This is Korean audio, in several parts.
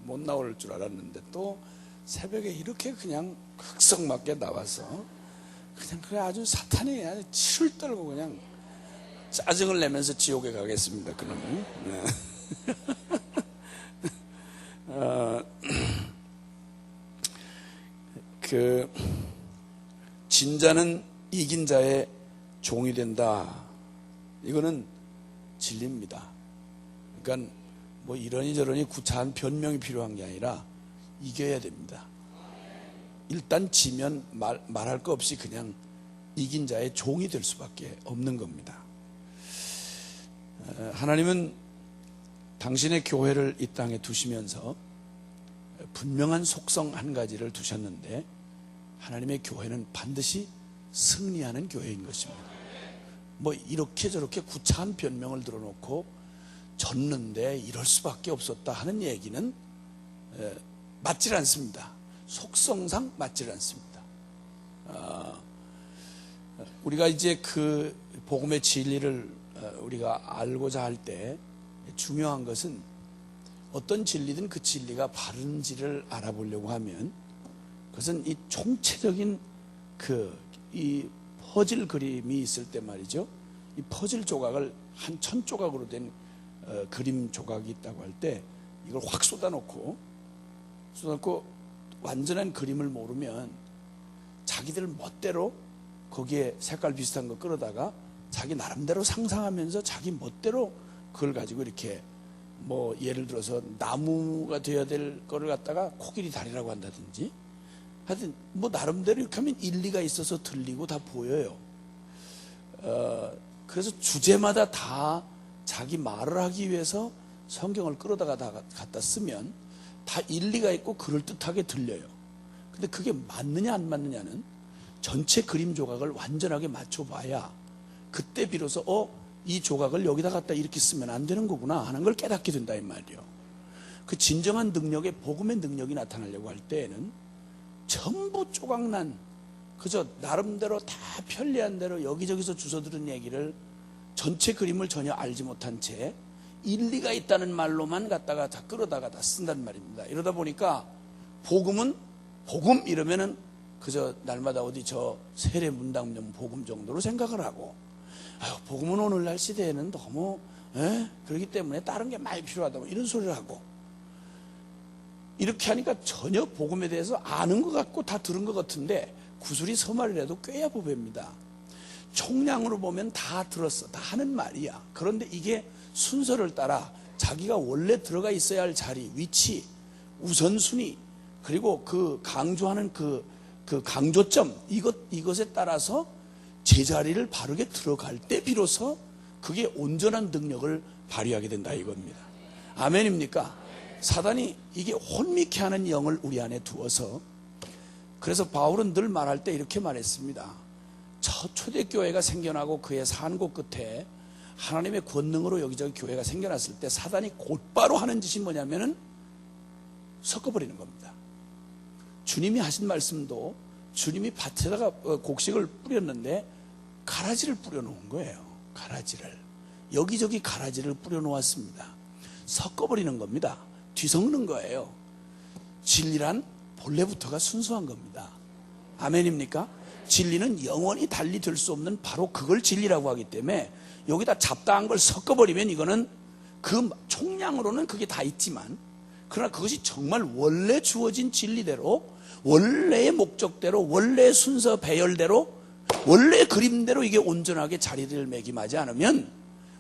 못 나올 줄 알았는데 또 새벽에 이렇게 그냥 극성맞게 나와서 그냥 그래 아주 사탄이 아주 치를 떨고 그냥 짜증을 내면서 지옥에 가겠습니다. 그놈이. 네. 진자는 이긴 자의 종이 된다. 이거는 진리입니다. 그러니까 뭐 이러니 저러니 구차한 변명이 필요한 게 아니라 이겨야 됩니다. 일단 지면 말할 거 없이 그냥 이긴 자의 종이 될 수밖에 없는 겁니다. 하나님은 당신의 교회를 이 땅에 두시면서 분명한 속성 한 가지를 두셨는데 하나님의 교회는 반드시 승리하는 교회인 것입니다. 뭐 이렇게 저렇게 구차한 변명을 들어놓고 졌는데 이럴 수밖에 없었다 하는 얘기는 맞질 않습니다. 속성상 맞질 않습니다. 우리가 이제 그 복음의 진리를 우리가 알고자 할 때 중요한 것은 어떤 진리든 그 진리가 바른지를 알아보려고 하면 그것은 이 총체적인 이 퍼즐 그림이 있을 때 말이죠. 이 퍼즐 조각을 한 1000조각으로 된 그림 조각이 있다고 할 때 이걸 확 쏟아놓고 완전한 그림을 모르면 자기들 멋대로 거기에 색깔 비슷한 거 끌어다가 자기 나름대로 상상하면서 자기 멋대로 그걸 가지고 이렇게 뭐 예를 들어서 나무가 되어야 될 거를 갖다가 코끼리 다리라고 한다든지 하여튼 뭐 나름대로 이렇게 하면 일리가 있어서 들리고 다 보여요. 그래서 주제마다 다 자기 말을 하기 위해서 성경을 끌어다가 다 갖다 쓰면 다 일리가 있고 그럴듯하게 들려요. 근데 그게 맞느냐 안 맞느냐는 전체 그림 조각을 완전하게 맞춰봐야 그때 비로소 이 조각을 여기다 갖다 이렇게 쓰면 안 되는 거구나 하는 걸 깨닫게 된다 이 말이에요. 그 진정한 능력의 복음의 능력이 나타나려고 할 때에는 전부 조각난 그저 나름대로 다 편리한 대로 여기저기서 주워들은 얘기를 전체 그림을 전혀 알지 못한 채 일리가 있다는 말로만 갖다가 다 끌어다가 다 쓴단 말입니다. 이러다 보니까 복음은 복음 이러면은 그저 날마다 어디 저 세례 문답용 복음 정도로 생각을 하고 복음은 오늘날 시대에는 너무 그렇기 때문에 다른 게 많이 필요하다 이런 소리를 하고 이렇게 하니까 전혀 복음에 대해서 아는 것 같고 다 들은 것 같은데 구슬이 서말이라도 꿰야 보배입니다. 총량으로 보면 다 들었어. 다 하는 말이야. 그런데 이게 순서를 따라 자기가 원래 들어가 있어야 할 자리, 위치, 우선순위 그리고 그 강조하는 그 강조점 이것에 따라서 제자리를 바르게 들어갈 때 비로소 그게 온전한 능력을 발휘하게 된다 이겁니다. 아멘입니까? 사단이 이게 혼미케 하는 영을 우리 안에 두어서 그래서 바울은 늘 말할 때 이렇게 말했습니다. 저 초대교회가 생겨나고 그의 산고 끝에 하나님의 권능으로 여기저기 교회가 생겨났을 때 사단이 곧바로 하는 짓이 뭐냐면은 섞어버리는 겁니다. 주님이 하신 말씀도 주님이 밭에다가 곡식을 뿌렸는데 가라지를 뿌려놓은 거예요. 가라지를 여기저기 가라지를 뿌려놓았습니다. 섞어버리는 겁니다. 뒤섞는 거예요. 진리란 본래부터가 순수한 겁니다. 아멘입니까? 진리는 영원히 달리 될 수 없는 바로 그걸 진리라고 하기 때문에 여기다 잡다한 걸 섞어버리면 이거는 그 총량으로는 그게 다 있지만 그러나 그것이 정말 원래 주어진 진리대로 원래의 목적대로 원래의 순서 배열대로 원래 그림대로 이게 온전하게 자리를 매김하지 않으면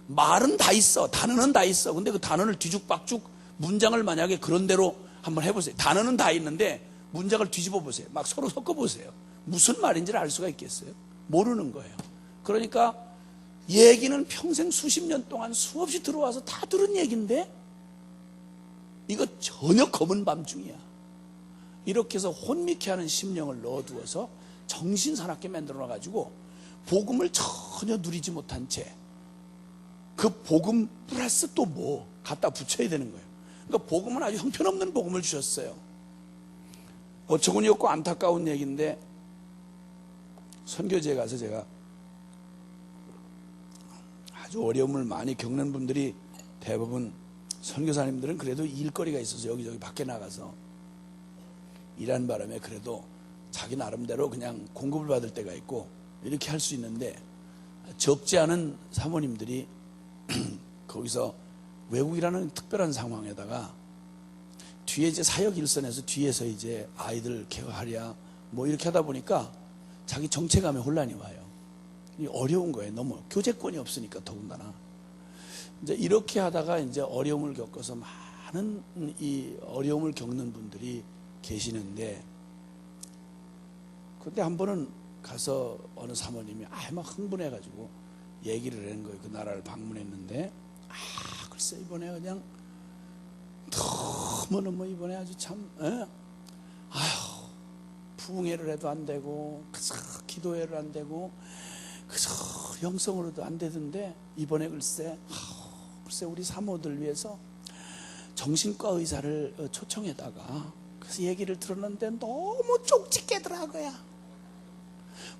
말은 다 있어. 단어는 다 있어. 근데 그 단어를 뒤죽박죽 문장을 만약에 그런 대로 한번 해보세요. 단어는 다 있는데 문장을 뒤집어 보세요. 막 서로 섞어 보세요. 무슨 말인지를 알 수가 있겠어요? 모르는 거예요. 그러니까 얘기는 평생 수십 년 동안 수없이 들어와서 다 들은 얘기인데 이거 전혀 검은 밤중이야. 이렇게 해서 혼미케 하는 심령을 넣어두어서 정신사납게 만들어놔가지고 복음을 전혀 누리지 못한 채 그 복음 플러스 또 뭐 갖다 붙여야 되는 거예요. 그러니까 복음은 아주 형편없는 복음을 주셨어요. 어처구니 없고 안타까운 얘기인데 선교지에 가서 제가 아주 어려움을 많이 겪는 분들이 대부분 선교사님들은 그래도 일거리가 있어서 여기저기 밖에 나가서 일하는 바람에 그래도 자기 나름대로 그냥 공급을 받을 때가 있고 이렇게 할 수 있는데, 적지 않은 사모님들이 거기서 외국이라는 특별한 상황에다가 뒤에 이제 사역 일선에서 뒤에서 이제 아이들 케어하랴 뭐 이렇게 하다 보니까 자기 정체감에 혼란이 와요. 어려운 거예요. 너무 교제권이 없으니까 더군다나. 이제 이렇게 하다가 이제 어려움을 겪어서 많은 이 어려움을 겪는 분들이 계시는데, 근데 한 번은 가서 어느 사모님이 막 흥분해가지고 얘기를 하는 거예요. 그 나라를 방문했는데, 글쎄 이번에 그냥 너무너무 이번에 아주 참, 부흥회를 해도 안 되고, 그저 기도회를 안 되고, 그저 영성으로도 안 되던데, 이번에 글쎄 우리 사모들 위해서 정신과 의사를 초청해다가 그래서 얘기를 들었는데 너무 쪽집게더라고요.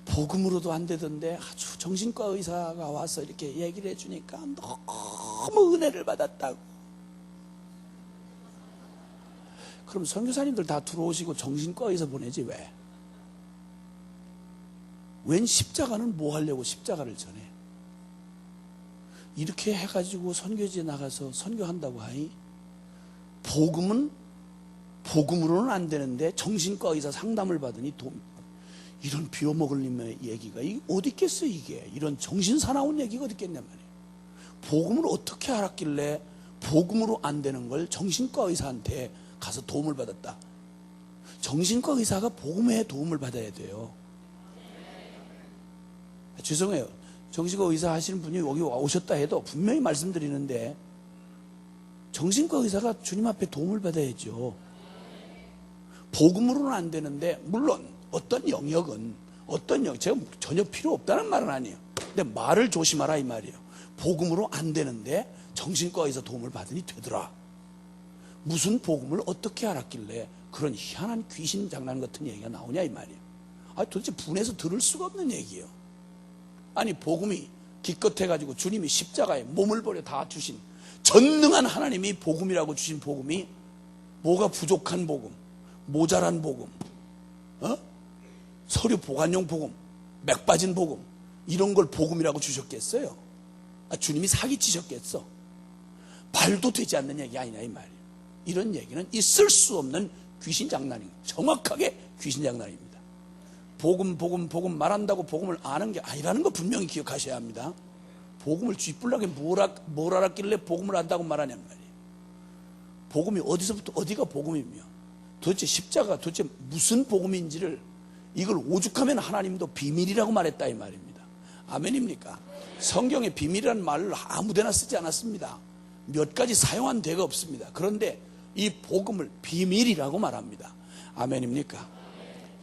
복음으로도 안 되던데 아주 정신과 의사가 와서 이렇게 얘기를 해주니까 너무 은혜를 받았다고. 그럼 선교사님들 다 들어오시고 정신과 의사 보내지 왜? 웬 십자가는 뭐 하려고 십자가를 전해? 이렇게 해가지고 선교지에 나가서 선교한다고 하니, 복음으로는 안 되는데 정신과 의사 상담을 받으니 이런 비워먹을 님의 얘기가 어디 있겠어. 이게 이런 정신사나운 얘기가 어디 있겠냔 말이에요. 복음을 어떻게 알았길래 복음으로 안 되는 걸 정신과 의사한테 가서 도움을 받았다. 정신과 의사가 복음에 도움을 받아야 돼요. 죄송해요. 정신과 의사 하시는 분이 여기 오셨다 해도 분명히 말씀드리는데, 정신과 의사가 주님 앞에 도움을 받아야죠. 복음으로는 안 되는데, 물론 어떤 영역은 제가 전혀 필요 없다는 말은 아니에요. 근데 말을 조심하라 이 말이에요. 복음으로 안 되는데 정신과 의사 도움을 받으니 되더라. 무슨 복음을 어떻게 알았길래 그런 희한한 귀신 장난 같은 얘기가 나오냐 이 말이에요. 도대체 분해서 들을 수가 없는 얘기예요. 아니, 복음이 기껏해가지고 주님이 십자가에 몸을 버려 다 주신 전능한 하나님이 복음이라고 주신 복음이 뭐가 부족한 복음, 모자란 복음, 서류 보관용 복음, 맥 빠진 복음, 이런 걸 복음이라고 주셨겠어요? 주님이 사기치셨겠어? 말도 되지 않는 얘기 아니냐 이 말이에요. 이런 얘기는 있을 수 없는 귀신 장난입니다. 정확하게 귀신 장난입니다. 복음 말한다고 복음을 아는 게 아니라는 거 분명히 기억하셔야 합니다. 복음을 쥐뿔나게 뭘 알았길래 복음을 안다고 말하냔 말이에요. 복음이 어디서부터 어디가 복음이며, 도대체 십자가 도대체 무슨 복음인지를, 이걸 오죽하면 하나님도 비밀이라고 말했다 이 말입니다. 아멘입니까? 성경에 비밀이라는 말을 아무데나 쓰지 않았습니다. 몇 가지 사용한 데가 없습니다. 그런데 이 복음을 비밀이라고 말합니다. 아멘입니까?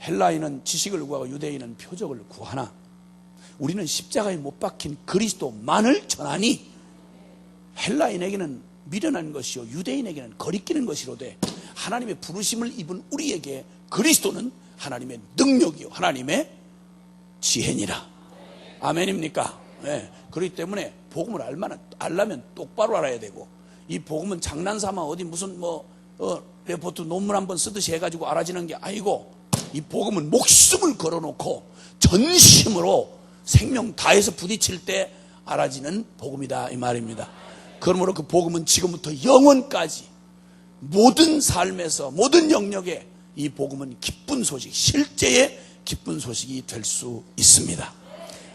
헬라인은 지식을 구하고 유대인은 표적을 구하나 우리는 십자가에 못 박힌 그리스도만을 전하니, 헬라인에게는 미련한 것이요 유대인에게는 거리끼는 것이로되 하나님의 부르심을 입은 우리에게 그리스도는 하나님의 능력이요 하나님의 지혜니라. 아멘입니까? 네. 그렇기 때문에 복음을 알려면 똑바로 알아야 되고, 이 복음은 장난삼아 어디 무슨 레포트 논문 한번 쓰듯이 해가지고 알아지는 게 아니고, 이 복음은 목숨을 걸어놓고 전심으로 생명 다해서 부딪힐 때 알아지는 복음이다 이 말입니다. 그러므로 그 복음은 지금부터 영원까지 모든 삶에서 모든 영역에 이 복음은 기쁜 소식, 실제의 기쁜 소식이 될 수 있습니다.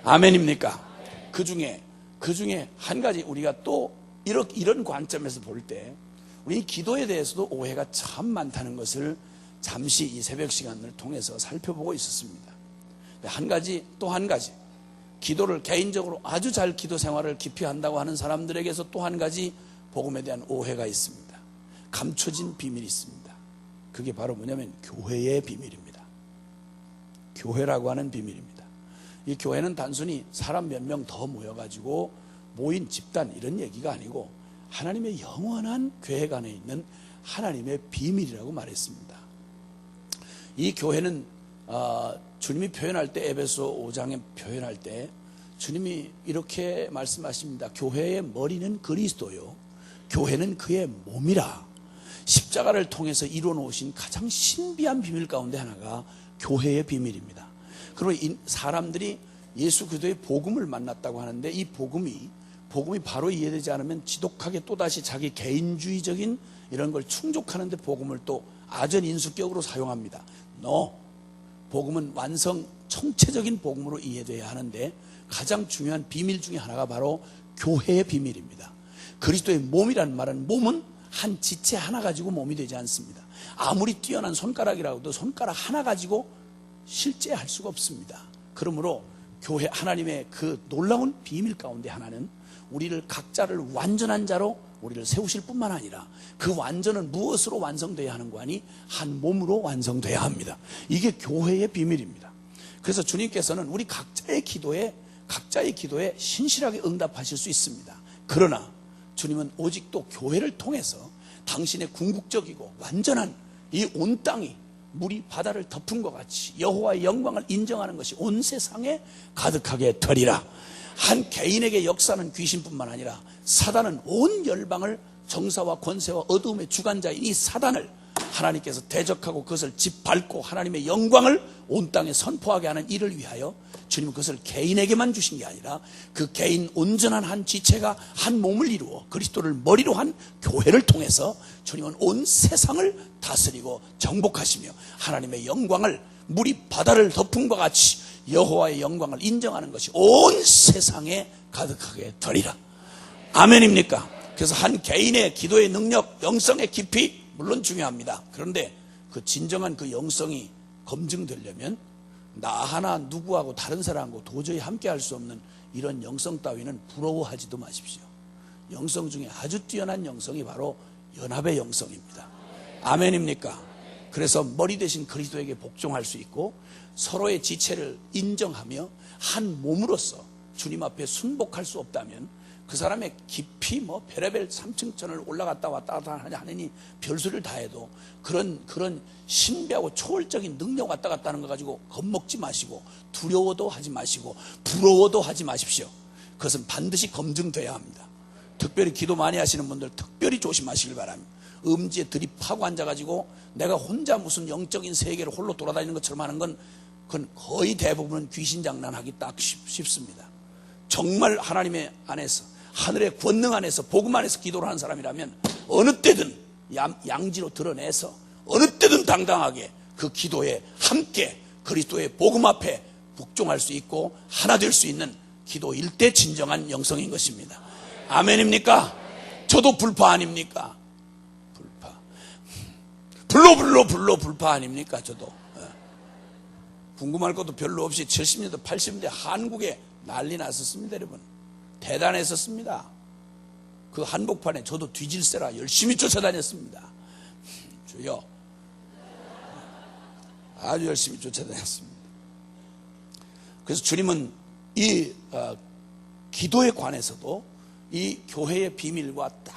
아멘입니까? 그 중에 한 가지 우리가 또 이런 관점에서 볼 때 우리 기도에 대해서도 오해가 참 많다는 것을 잠시 이 새벽 시간을 통해서 살펴보고 있었습니다. 또 한 가지 기도를 개인적으로 아주 잘 기도 생활을 깊이 한다고 하는 사람들에게서 또 한 가지 복음에 대한 오해가 있습니다. 감춰진 비밀이 있습니다. 그게 바로 뭐냐면 교회의 비밀입니다. 교회라고 하는 비밀입니다. 이 교회는 단순히 사람 몇 명 더 모여가지고 모인 집단 이런 얘기가 아니고 하나님의 영원한 계획 안에 있는 하나님의 비밀이라고 말했습니다. 이 교회는 주님이 표현할 때, 에베소 5장에 표현할 때 주님이 이렇게 말씀하십니다. 교회의 머리는 그리스도요, 교회는 그의 몸이라. 십자가를 통해서 이루어 놓으신 가장 신비한 비밀 가운데 하나가 교회의 비밀입니다. 그리고 사람들이 예수 그리스도의 복음을 만났다고 하는데 이 복음이 바로 이해되지 않으면 지독하게 또다시 자기 개인주의적인 이런 걸 충족하는 데 복음을 또 아전인수격으로 사용합니다. 복음은 완성 총체적인 복음으로 이해돼야 하는데 가장 중요한 비밀 중에 하나가 바로 교회의 비밀입니다. 그리스도의 몸이라는 말은 몸은 한 지체 하나 가지고 몸이 되지 않습니다. 아무리 뛰어난 손가락이라고도 손가락 하나 가지고 실제할 수가 없습니다. 그러므로 교회, 하나님의 그 놀라운 비밀 가운데 하나는 우리를 각자를 완전한 자로 우리를 세우실 뿐만 아니라 그 완전은 무엇으로 완성되어야 하는 거 아니? 한 몸으로 완성되어야 합니다. 이게 교회의 비밀입니다. 그래서 주님께서는 우리 각자의 기도에 신실하게 응답하실 수 있습니다. 그러나 주님은 오직 또 교회를 통해서 당신의 궁극적이고 완전한 이 온 땅이 물이 바다를 덮은 것 같이 여호와의 영광을 인정하는 것이 온 세상에 가득하게 되리라. 한 개인에게 역사는 귀신뿐만 아니라 사단은 온 열방을 정사와 권세와 어두움의 주관자인 이 사단을 하나님께서 대적하고 그것을 짓밟고 하나님의 영광을 온 땅에 선포하게 하는 일을 위하여 주님은 그것을 개인에게만 주신 게 아니라 그 개인 온전한 한 지체가 한 몸을 이루어 그리스도를 머리로 한 교회를 통해서 주님은 온 세상을 다스리고 정복하시며 하나님의 영광을 물이 바다를 덮은 것 같이 여호와의 영광을 인정하는 것이 온 세상에 가득하게 되리라. 아멘입니까? 그래서 한 개인의 기도의 능력, 영성의 깊이 물론 중요합니다. 그런데 그 진정한 그 영성이 검증되려면 나 하나 누구하고 다른 사람하고 도저히 함께 할 수 없는 이런 영성 따위는 부러워하지도 마십시오. 영성 중에 아주 뛰어난 영성이 바로 연합의 영성입니다. 아멘입니까? 그래서 머리 대신 그리스도에게 복종할 수 있고 서로의 지체를 인정하며 한 몸으로서 주님 앞에 순복할 수 없다면 그 사람의 깊이 별의별 3층천을 올라갔다 왔다 하느니 별소리를 다 해도 그런 신비하고 초월적인 능력 왔다 갔다 하는 거 가지고 겁먹지 마시고 두려워도 하지 마시고 부러워도 하지 마십시오. 그것은 반드시 검증돼야 합니다. 특별히 기도 많이 하시는 분들 특별히 조심하시길 바랍니다. 음지에 들이파고 앉아가지고 내가 혼자 무슨 영적인 세계를 홀로 돌아다니는 것처럼 하는 그건 거의 대부분은 귀신 장난하기 딱 쉽습니다. 정말 하나님의 안에서 하늘의 권능 안에서 복음 안에서 기도를 하는 사람이라면 어느 때든 양지로 드러내서 어느 때든 당당하게 그 기도에 함께 그리스도의 복음 앞에 복종할 수 있고 하나 될 수 있는 기도일 때 진정한 영성인 것입니다. 아멘입니까? 저도 불파 아닙니까? 불파 불파 아닙니까? 저도 궁금할 것도 별로 없이 70년대 80년대 한국에 난리 났었습니다. 여러분 대단했었습니다. 그 한복판에 저도 뒤질세라 열심히 쫓아다녔습니다. 주여 아주 열심히 쫓아다녔습니다. 그래서 주님은 이 기도에 관해서도 이 교회의 비밀과 딱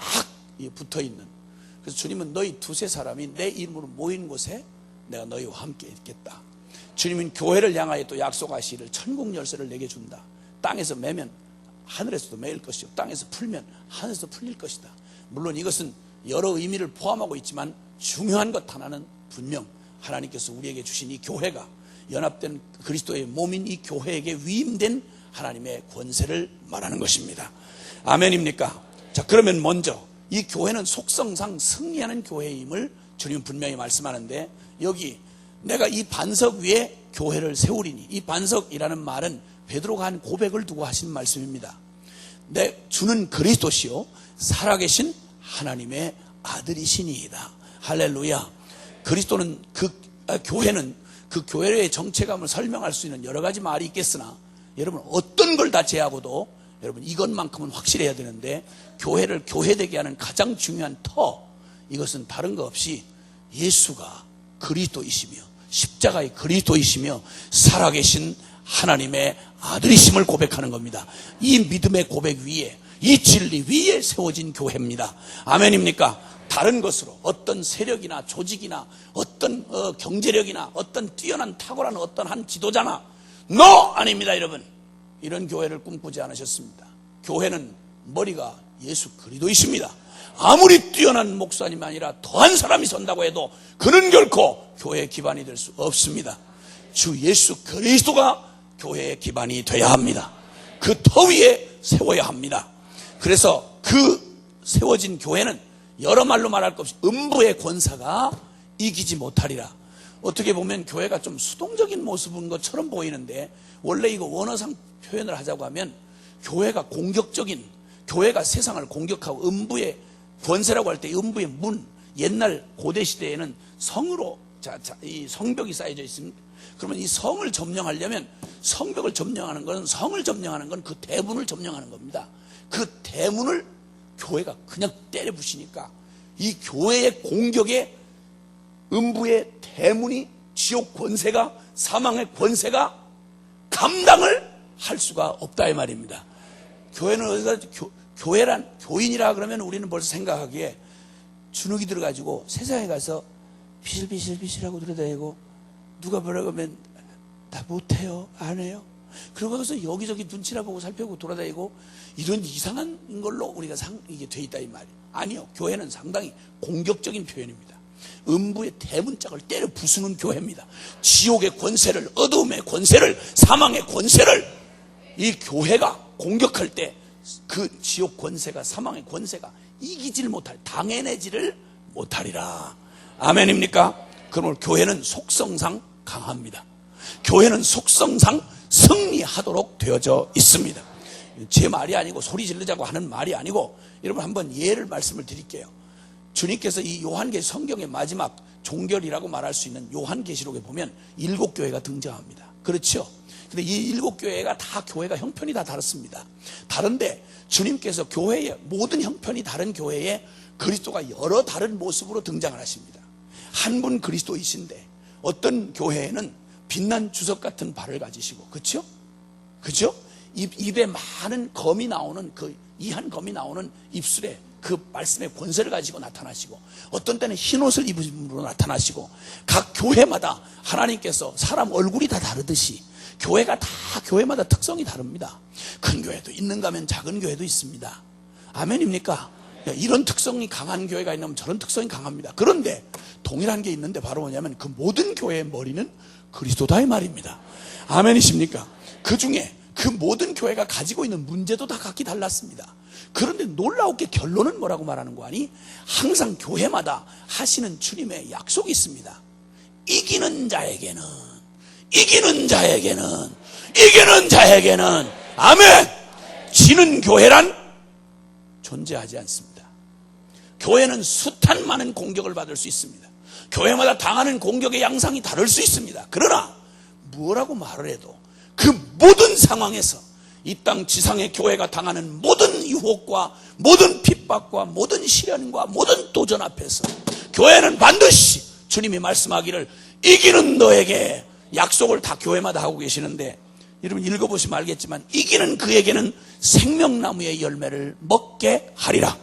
붙어있는, 그래서 주님은 너희 두세 사람이 내 이름으로 모인 곳에 내가 너희와 함께 있겠다. 주님은 교회를 향하여 또 약속하시기를 천국 열쇠를 내게 준다. 땅에서 매면 하늘에서도 매일 것이요 땅에서 풀면 하늘에서 풀릴 것이다. 물론 이것은 여러 의미를 포함하고 있지만 중요한 것 하나는 분명 하나님께서 우리에게 주신 이 교회가 연합된 그리스도의 몸인 이 교회에게 위임된 하나님의 권세를 말하는 것입니다. 아멘입니까? 자, 그러면 먼저 이 교회는 속성상 승리하는 교회임을 주님은 분명히 말씀하는데, 여기 내가 이 반석 위에 교회를 세우리니, 이 반석이라는 말은 베드로가 한 고백을 두고 하신 말씀입니다. 주는 그리스도시요 살아계신 하나님의 아들이시니이다. 할렐루야. 그리스도는 교회는 그 교회의 정체감을 설명할 수 있는 여러 가지 말이 있겠으나 여러분 어떤 걸 다 제하고도 여러분 이것만큼은 확실해야 되는데, 교회를 교회되게 하는 가장 중요한 이것은 다른 거 없이 예수가 그리스도이시며 십자가의 그리스도이시며 살아계신 하나님의 아들이심을 고백하는 겁니다. 이 믿음의 고백 위에, 이 진리 위에 세워진 교회입니다. 아멘입니까? 다른 것으로 어떤 세력이나 조직이나 어떤 경제력이나 어떤 뛰어난 탁월한 어떤 한 지도자나 아닙니다. 여러분 이런 교회를 꿈꾸지 않으셨습니다. 교회는 머리가 예수 그리스도이십니다. 아무리 뛰어난 목사님이 아니라 더한 사람이 선다고 해도 그는 결코 교회의 기반이 될 수 없습니다. 주 예수 그리스도가 교회의 기반이 돼야 합니다. 그 터 위에 세워야 합니다. 그래서 그 세워진 교회는 여러 말로 말할 것 없이 음부의 권사가 이기지 못하리라. 어떻게 보면 교회가 좀 수동적인 모습인 것처럼 보이는데, 원래 이거 원어상 표현을 하자고 하면 교회가 공격적인, 교회가 세상을 공격하고 음부의 권세라고 할 때 음부의 문, 옛날 고대 시대에는 성으로 이 성벽이 쌓여져 있습니다. 그러면 이 성을 점령하려면, 성벽을 점령하는 것은, 성을 점령하는 건 그 대문을 점령하는 겁니다. 그 대문을 교회가 그냥 때려 부시니까 이 교회의 공격에 음부의 대문이, 지옥 권세가, 사망의 권세가 감당을 할 수가 없다 이 말입니다. 교회는 어디서 교회란, 교인이라 그러면 우리는 벌써 생각하기에 주눅이 들어가지고 세상에 가서 비실비실비실하고 돌아다니고, 누가 뭐라고 하면 나 못해요, 안 해요. 그러고 가서 여기저기 눈치나 보고 살펴보고 돌아다니고, 이런 이상한 걸로 우리가 이게 돼 있다 이 말이에요. 아니요, 교회는 상당히 공격적인 표현입니다. 음부의 대문짝을 때려 부수는 교회입니다. 지옥의 권세를, 어두움의 권세를, 사망의 권세를 이 교회가 공격할 때 그 지옥 권세가, 사망의 권세가 이기질 못할, 당해내지를 못하리라. 아멘입니까? 그러므로 교회는 속성상 강합니다. 교회는 속성상 승리하도록 되어져 있습니다. 제 말이 아니고, 소리 지르자고 하는 말이 아니고, 여러분 한번 예를 말씀을 드릴게요. 주님께서 이 요한계시, 성경의 마지막 종결이라고 말할 수 있는 요한계시록에 보면 7교회가 등장합니다. 그렇죠? 근데 이 7교회가 다, 교회가 형편이 다 다릅니다. 다른데 주님께서 교회의 모든 형편이 다른 교회에 그리스도가 여러 다른 모습으로 등장을 하십니다. 한 분 그리스도이신데 어떤 교회에는 빛난 주석 같은 발을 가지시고, 그렇죠? 그죠? 입에 많은 검이 나오는, 그 이한 검이 나오는 입술에 그 말씀의 권세를 가지고 나타나시고, 어떤 때는 흰 옷을 입은 분으로 나타나시고, 각 교회마다 하나님께서 사람 얼굴이 다 다르듯이 교회가 다 교회마다 특성이 다릅니다. 큰 교회도 있는가 하면 작은 교회도 있습니다. 아멘입니까? 이런 특성이 강한 교회가 있냐면 저런 특성이 강합니다. 그런데 동일한 게 있는데 바로 뭐냐면 그 모든 교회의 머리는 그리스도다 이 말입니다. 아멘이십니까? 그 중에 그 모든 교회가 가지고 있는 문제도 다 각기 달랐습니다. 그런데 놀라우게 결론은 뭐라고 말하는 거 아니? 항상 교회마다 하시는 주님의 약속이 있습니다. 이기는 자에게는, 이기는 자에게는, 이기는 자에게는, 아멘! 지는 교회란 존재하지 않습니다. 교회는 숱한 많은 공격을 받을 수 있습니다. 교회마다 당하는 공격의 양상이 다를 수 있습니다. 그러나 뭐라고 말을 해도 그 모든 상황에서 이 땅 지상의 교회가 당하는 모든 유혹과 모든 핍박과 모든 시련과 모든 도전 앞에서 교회는 반드시 주님이 말씀하기를 이기는 너에게, 약속을 다 교회마다 하고 계시는데, 여러분 읽어보시면 알겠지만 이기는 그에게는 생명나무의 열매를 먹게 하리라.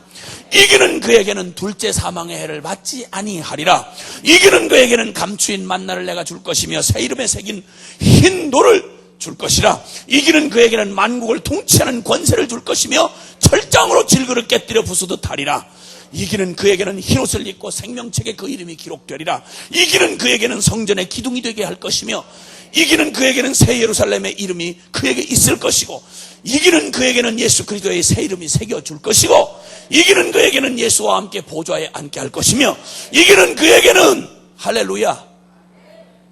이기는 그에게는 둘째 사망의 해를 받지 아니하리라. 이기는 그에게는 감추인 만나를 내가 줄 것이며 새 이름에 새긴 흰 돌을 줄 것이라. 이기는 그에게는 만국을 통치하는 권세를 줄 것이며 철장으로 질그릇 깨뜨려 부수듯 하리라. 이기는 그에게는 흰옷을 입고 생명책에 그 이름이 기록되리라. 이기는 그에게는 성전의 기둥이 되게 할 것이며 이기는 그에게는 새 예루살렘의 이름이 그에게 있을 것이고, 이기는 그에게는 예수 그리스도의 새 이름이 새겨줄 것이고, 이기는 그에게는 예수와 함께 보좌에 앉게 할 것이며, 이기는 그에게는, 할렐루야,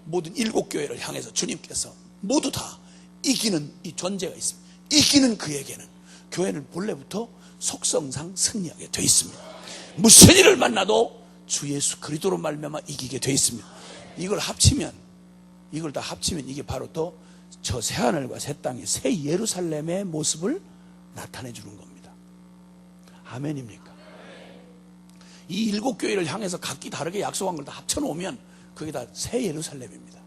모든 7교회를 향해서 주님께서 모두 다 이기는 이 존재가 있습니다. 이기는 그에게는, 교회는 본래부터 속성상 승리하게 되어 있습니다. 무슨 일을 만나도 주 예수 그리스도로 말미암아 이기게 되어 있습니다. 이걸 다 합치면 이게 바로 또 저 새하늘과 새 땅의 새 예루살렘의 모습을 나타내 주는 겁니다. 아멘입니까? 이 7교회를 향해서 각기 다르게 약속한 걸 다 합쳐놓으면 그게 다 새 예루살렘입니다.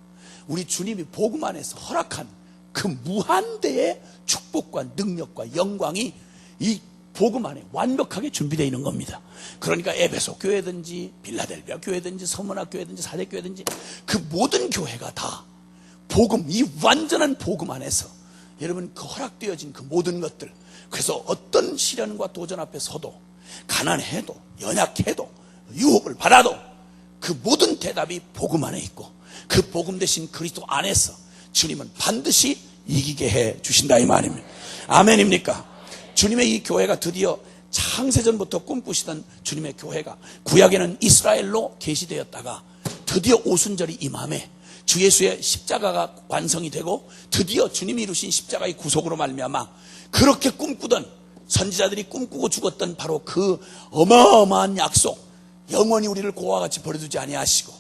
우리 주님이 복음 안에서 허락한 그 무한대의 축복과 능력과 영광이 이 복음 안에 완벽하게 준비되어 있는 겁니다. 그러니까 에베소 교회든지 빌라델비아 교회든지 서문학 교회든지 사대 교회든지 그 모든 교회가 다 복음, 이 완전한 복음 안에서 여러분 그 허락되어진 그 모든 것들, 그래서 어떤 시련과 도전 앞에 서도 가난해도 연약해도 유혹을 받아도 그 모든 대답이 복음 안에 있고 그 복음 대신 그리스도 안에서 주님은 반드시 이기게 해 주신다 이 말입니다. 아멘입니까? 주님의 이 교회가 드디어 창세전부터 꿈꾸시던 주님의 교회가 구약에는 이스라엘로 계시되었다가 드디어 오순절이 임함에 주 예수의 십자가가 완성이 되고 드디어 주님이 이루신 십자가의 구속으로 말미암아 그렇게 꿈꾸던 선지자들이 꿈꾸고 죽었던 바로 그 어마어마한 약속, 영원히 우리를 고와 같이 버려두지 아니하시고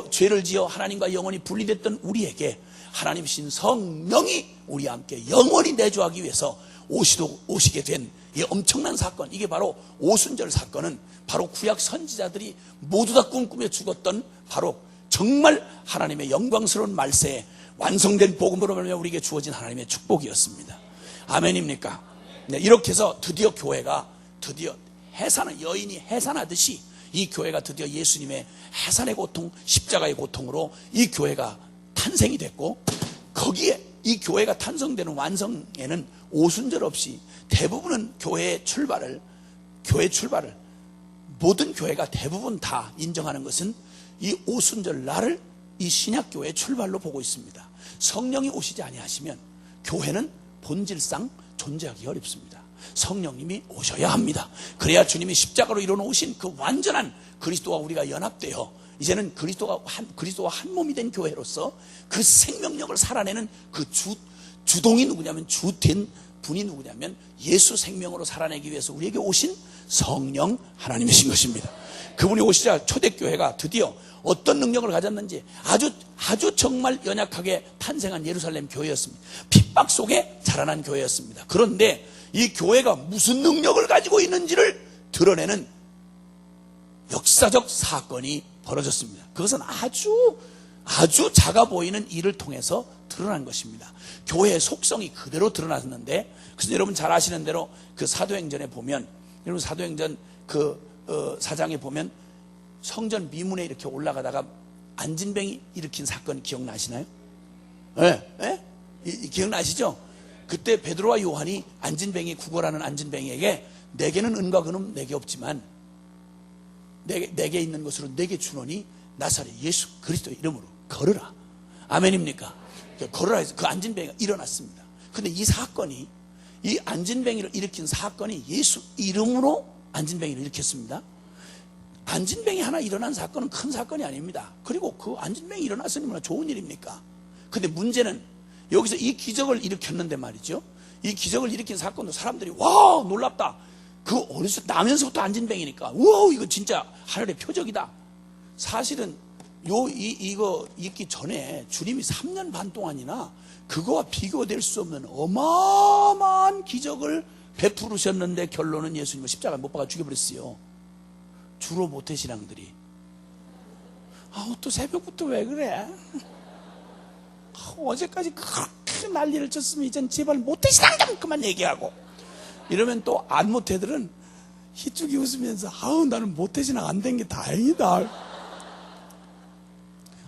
죄를 지어 하나님과 영원히 분리됐던 우리에게 하나님이신 성령이 우리와 함께 영원히 내주하기 위해서 오시게 된 이 엄청난 사건, 이게 바로 오순절 사건은 바로 구약 선지자들이 모두 다 꿈꾸며 죽었던 바로 정말 하나님의 영광스러운 말세에 완성된 복음으로 말미암아 우리에게 주어진 하나님의 축복이었습니다. 아멘입니까? 네, 이렇게 해서 드디어 교회가 드디어 여인이 해산하듯이 이 교회가 드디어 예수님의 해산의 고통, 십자가의 고통으로 이 교회가 탄생이 됐고, 거기에 이 교회가 탄생되는 완성에는 오순절 없이 대부분은 교회 출발을 모든 교회가 대부분 다 인정하는 것은 이 오순절 날을 이 신약교회의 출발로 보고 있습니다. 성령이 오시지 아니하시면 교회는 본질상 존재하기 어렵습니다. 성령님이 오셔야 합니다. 그래야 주님이 십자가로 이뤄놓으신 그 완전한 그리스도와 우리가 연합되어 이제는 그리스도와 한 몸이 된 교회로서 그 생명력을 살아내는 그 주동이 누구냐면 주된 분이 누구냐면 예수 생명으로 살아내기 위해서 우리에게 오신 성령 하나님이신 것입니다. 그분이 오시자 초대교회가 드디어 어떤 능력을 가졌는지 아주 정말 연약하게 탄생한 예루살렘 교회였습니다. 핍박 속에 자라난 교회였습니다. 그런데 이 교회가 무슨 능력을 가지고 있는지를 드러내는 역사적 사건이 벌어졌습니다. 그것은 아주 작아 보이는 일을 통해서 드러난 것입니다. 교회의 속성이 그대로 드러났는데, 그래서 여러분 잘 아시는 대로 그 사도행전에 보면, 여러분 사도행전 그 4장에 보면 성전 미문에 이렇게 올라가다가 안진뱅이 일으킨 사건 기억나시나요? 네? 기억나시죠? 그때 베드로와 요한이 안진뱅이 구걸하는 안진뱅이에게 내게는 은과 금은 내게 없지만 내게 있는 것으로 내게 주노니 나사렛 예수 그리스도의 이름으로 걸으라. 아멘입니까? 걸으라 해서 그 안진뱅이가 일어났습니다. 근데 이 사건이, 이 안진뱅이를 일으킨 사건이 예수 이름으로 안진뱅이를 일으켰습니다. 안진뱅이 하나 일어난 사건은 큰 사건이 아닙니다. 그리고 그 안진뱅이 일어났으니 얼마나 좋은 일입니까? 근데 문제는 여기서 이 기적을 일으켰는데 말이죠, 이 기적을 일으킨 사건도 사람들이 와 놀랍다, 그 어렸을 때 나면서부터 안진뱅이니까 우와 이거 진짜 하늘의 표적이다. 사실은 이거 있기 전에 주님이 3년 반 동안이나 그거와 비교될 수 없는 어마어마한 기적을 베푸르셨는데 결론은 예수님을 십자가에 못 박아 죽여버렸어요. 주로 모태신앙들이 또 새벽부터 왜 그래? 어제까지 그렇게 난리를 쳤으면 이젠 제발 모태신앙 좀 그만 얘기하고, 이러면 또 안 모태들은 희죽이 웃으면서 나는 모태신앙 안 된 게 다행이다.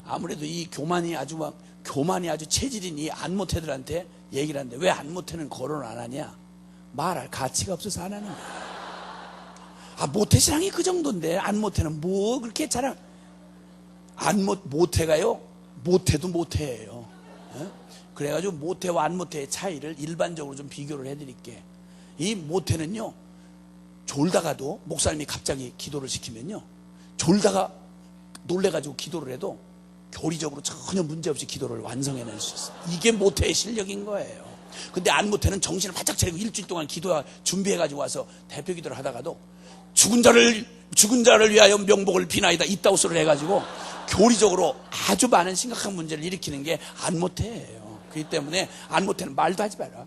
아무래도 이 교만이 아주 체질인 이 안 모태들한테 얘기를 하는데, 왜 안 모태는 거론을 안 하냐? 말할 가치가 없어서 안 하는 거야. 모태신앙이 그 정도인데 안 모태는 뭐 그렇게 자랑. 모태가요, 모태도 모태예요. 그래가지고 모태와 안 모태의 차이를 일반적으로 좀 비교를 해드릴게. 이 모태는요, 졸다가도 목사님이 갑자기 기도를 시키면요, 졸다가 놀래가지고 기도를 해도 교리적으로 전혀 문제없이 기도를 완성해낼 수 있어요. 이게 모태의 실력인 거예요. 근데 안 모태는 정신을 바짝 차리고 일주일 동안 기도 준비해가지고 와서 대표 기도를 하다가도 죽은 자를 위하여 명복을 비나이다 이따우스를 해가지고 교리적으로 아주 많은 심각한 문제를 일으키는 게 안 모태예요. 그렇기 때문에 안 모태는 말도 하지 마라.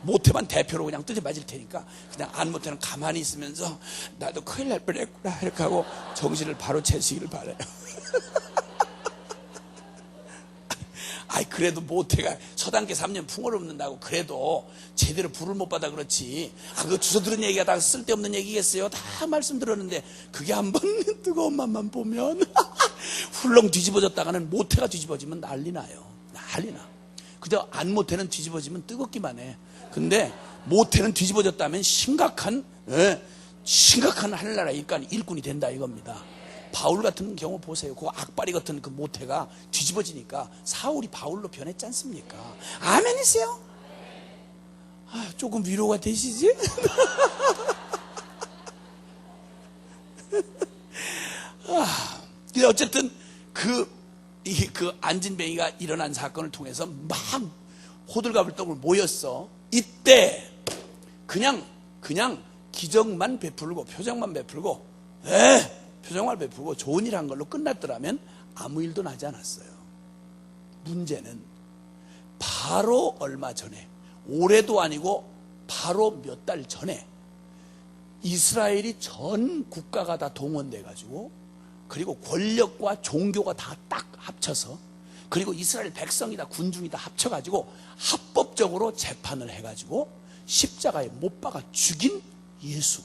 모태만 대표로 그냥 뜯어 맞을 테니까 그냥 안 모태는 가만히 있으면서 나도 큰일 날 뻔했구나 이렇게 하고 정신을 바로 차시기를 바라요. 그래도 모태가 서당계 3년 풍어없는다고 그래도 제대로 불을 못 받아 그렇지. 그거 주워 들은 얘기가 다 쓸데없는 얘기겠어요. 다 말씀 들었는데 그게 한번 뜨거운 맛만 보면 훌렁 뒤집어졌다가는 모태가 뒤집어지면 난리 나요. 난리 나. 그저 안 모태는 뒤집어지면 뜨겁기만 해. 근데 모태는 뒤집어졌다면 심각한 예? 심각한 하늘나라 일꾼이 된다 이겁니다. 바울 같은 경우 보세요. 그 악바리 같은 그 모태가 뒤집어지니까 사울이 바울로 변했지 않습니까? 아멘이세요? 조금 위로가 되시지? 어쨌든 그 안진뱅이가 일어난 사건을 통해서 막 호들갑을 떨고 모였어. 이때 그냥 기적만 베풀고 표정만 베풀고 표정만 베풀고 좋은 일 한 걸로 끝났더라면 아무 일도 나지 않았어요. 문제는 바로 얼마 전에, 올해도 아니고 바로 몇 달 전에 이스라엘이 전 국가가 다 동원돼 가지고, 그리고 권력과 종교가 다 딱 합쳐서, 그리고 이스라엘 백성이 다 군중이 다 합쳐가지고 합법적으로 재판을 해가지고 십자가에 못 박아 죽인 예수,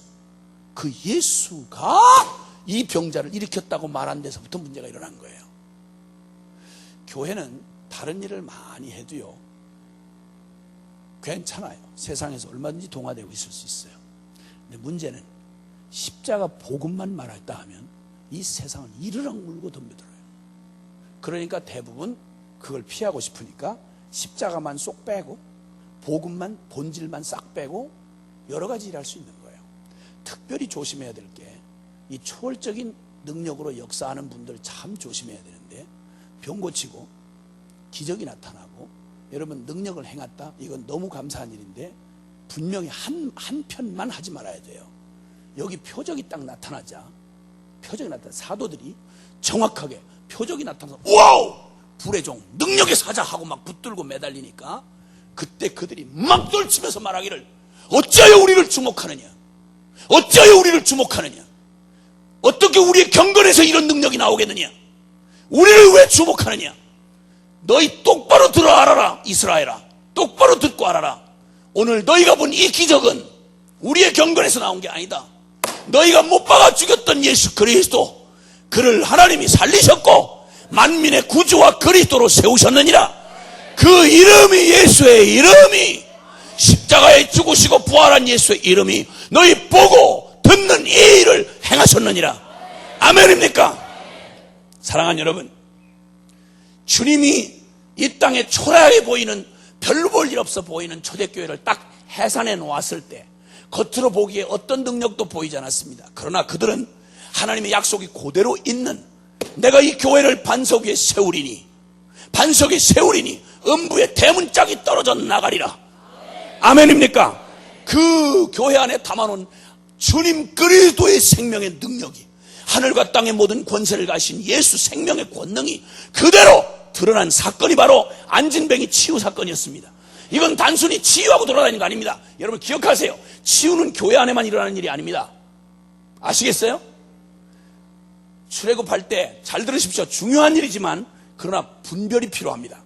그 예수가 이 병자를 일으켰다고 말한 데서부터 문제가 일어난 거예요. 교회는 다른 일을 많이 해도요 괜찮아요. 세상에서 얼마든지 동화되고 있을 수 있어요. 근데 문제는 십자가 복음만 말했다 하면 이 세상은 이르렁 물고 덤벼들어요. 그러니까 대부분 그걸 피하고 싶으니까 십자가만 쏙 빼고 복음만, 본질만 싹 빼고 여러 가지 일할 수 있는 거예요. 특별히 조심해야 될 게, 이 초월적인 능력으로 역사하는 분들 참 조심해야 되는데, 병 고치고 기적이 나타나고 여러분 능력을 행했다, 이건 너무 감사한 일인데 분명히 한 편만 하지 말아야 돼요. 여기 표적이 딱 나타나자, 사도들이 정확하게 표적이 나타나서 와우! 불의 종, 능력의 사자 하고 막 붙들고 매달리니까 그때 그들이 막 떨치면서 말하기를, 어찌하여 우리를 주목하느냐, 어찌하여 우리를 주목하느냐, 어떻게 우리의 경건에서 이런 능력이 나오겠느냐, 우리를 왜 주목하느냐, 너희 똑바로 들어 알아라. 이스라엘아, 똑바로 듣고 알아라. 오늘 너희가 본 이 기적은 우리의 경건에서 나온 게 아니다. 너희가 못 박아 죽였던 예수 그리스도, 그를 하나님이 살리셨고 만민의 구주와 그리스도로 세우셨느니라. 그 이름이, 예수의 이름이, 십자가에 죽으시고 부활한 예수의 이름이 너희 보고 듣는 이 일을 행하셨느니라. 아멘입니까? 사랑하는 여러분, 주님이 이 땅에 초라하게 보이는, 별로 볼 일 없어 보이는 초대교회를 딱 해산해 놓았을 때 겉으로 보기에 어떤 능력도 보이지 않았습니다. 그러나 그들은 하나님의 약속이 그대로 있는, 내가 이 교회를 반석 위에 세우리니, 반석에 세우리니 음부의 대문짝이 떨어져 나가리라. 아멘입니까? 그 교회 안에 담아놓은 주님 그리스도의 생명의 능력이, 하늘과 땅의 모든 권세를 가신 예수 생명의 권능이 그대로 드러난 사건이 바로 안진뱅이 치유 사건이었습니다. 이건 단순히 치유하고 돌아다니는 거 아닙니다. 여러분 기억하세요. 치유는 교회 안에만 일어나는 일이 아닙니다. 아시겠어요? 출애굽할 때 잘 들으십시오. 중요한 일이지만 그러나 분별이 필요합니다.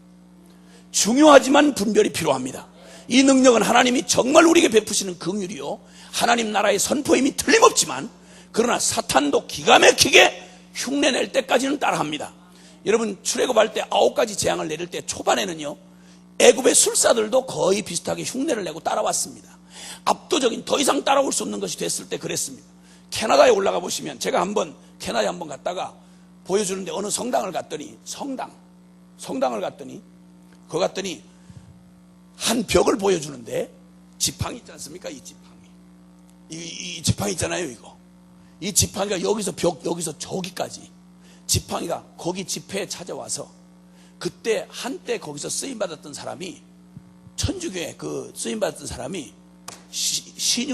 중요하지만 분별이 필요합니다. 이 능력은 하나님이 정말 우리에게 베푸시는 긍휼이요, 하나님 나라의 선포임이 틀림없지만, 그러나 사탄도 기가 막히게 흉내낼 때까지는 따라합니다. 여러분 출애굽할 때 9가지 재앙을 내릴 때 초반에는요, 애굽의 술사들도 거의 비슷하게 흉내를 내고 따라왔습니다. 압도적인, 더 이상 따라올 수 없는 것이 됐을 때 그랬습니다. 캐나다에 올라가 보시면, 제가 한번 캐나다에 한번 갔다가 보여주는데, 어느 성당을 갔더니 거기 갔더니 한 벽을 보여주는데, 지팡이 있지 않습니까? 이 지팡이, 이 지팡이 있잖아요. 이 지팡이가 여기서 저기까지, 지팡이가 거기 집회에 찾아와서, 그때 한때 거기서 쓰임받았던 사람이, 천주교에 그 쓰임받았던 사람이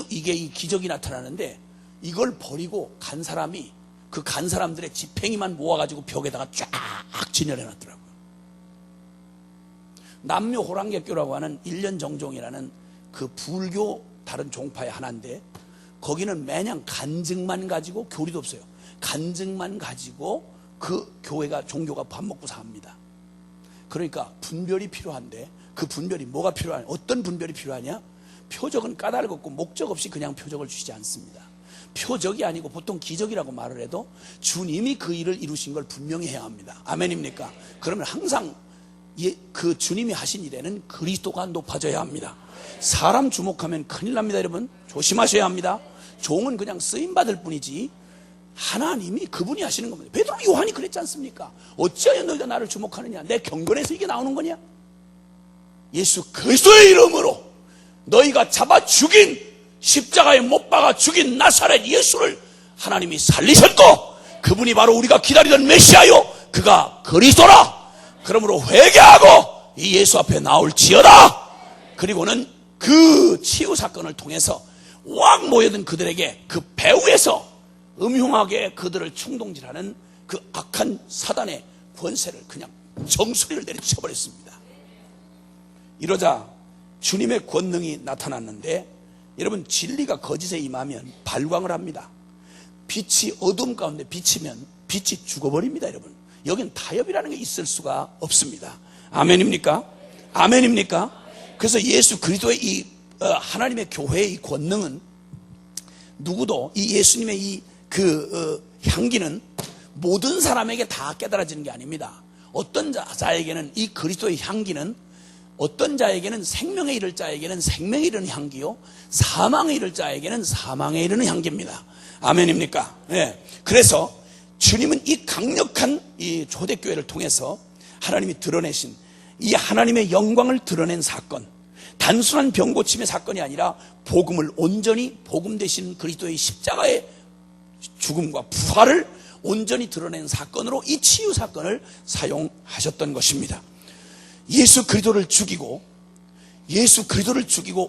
이게 이 기적이 나타나는데, 이걸 버리고 간 사람이 그 간 사람들의 지팽이만 모아가지고 벽에다가 쫙 진열해놨더라고요. 남묘 호랑객교라고 하는 일련정종이라는 그 불교 다른 종파의 하나인데, 거기는 매년 간증만 가지고, 교리도 없어요. 간증만 가지고 그 교회가, 종교가 밥 먹고 삽니다. 그러니까 분별이 필요한데, 그 분별이 뭐가 필요하냐, 어떤 분별이 필요하냐? 표적은 까닭없고 목적 없이 그냥 표적을 주시지 않습니다. 표적이 아니고 보통 기적이라고 말을 해도 주님이 그 일을 이루신 걸 분명히 해야 합니다. 아멘입니까? 그러면 항상 그 주님이 하신 일에는 그리스도가 높아져야 합니다. 사람 주목하면 큰일 납니다. 여러분 조심하셔야 합니다. 종은 그냥 쓰임받을 뿐이지 하나님이 그분이 하시는 겁니다. 베드로, 요한이 그랬지 않습니까? 어찌하여 너희가 나를 주목하느냐? 내 경건에서 이게 나오는 거냐? 예수 그리스도의 이름으로 너희가 잡아 죽인, 십자가에 못 박아 죽인 나사렛 예수를 하나님이 살리셨고, 그분이 바로 우리가 기다리던 메시아요, 그가 그리스도라. 그러므로 회개하고 이 예수 앞에 나올지어다. 그리고는 그 치유 사건을 통해서 왕 모여든 그들에게 그 배후에서 음흉하게 그들을 충동질하는 그 악한 사단의 권세를 그냥 정수리를 내리쳐버렸습니다. 이러자 주님의 권능이 나타났는데, 여러분, 진리가 거짓에 임하면 발광을 합니다. 빛이 어둠 가운데 비치면 빛이 죽어버립니다. 여러분, 여긴 타협이라는 게 있을 수가 없습니다. 아멘입니까? 아멘입니까? 그래서 예수 그리스도의 이 하나님의 교회의 이 권능은 누구도 이 예수님의 이 향기는 모든 사람에게 다 깨달아지는 게 아닙니다. 어떤 자에게는 이 그리스도의 향기는, 어떤 자에게는 생명에 이를 자에게는 생명에 이르는 향기요, 사망에 이를 자에게는 사망에 이르는 향기입니다. 아멘입니까? 네. 그래서 주님은 이 강력한 이 초대교회를 통해서 하나님이 드러내신 이 하나님의 영광을 드러낸 사건, 단순한 병고침의 사건이 아니라 복음을 온전히, 복음 대신 그리스도의 십자가의 죽음과 부활을 온전히 드러낸 사건으로 이 치유 사건을 사용하셨던 것입니다. 예수 그리스도를 죽이고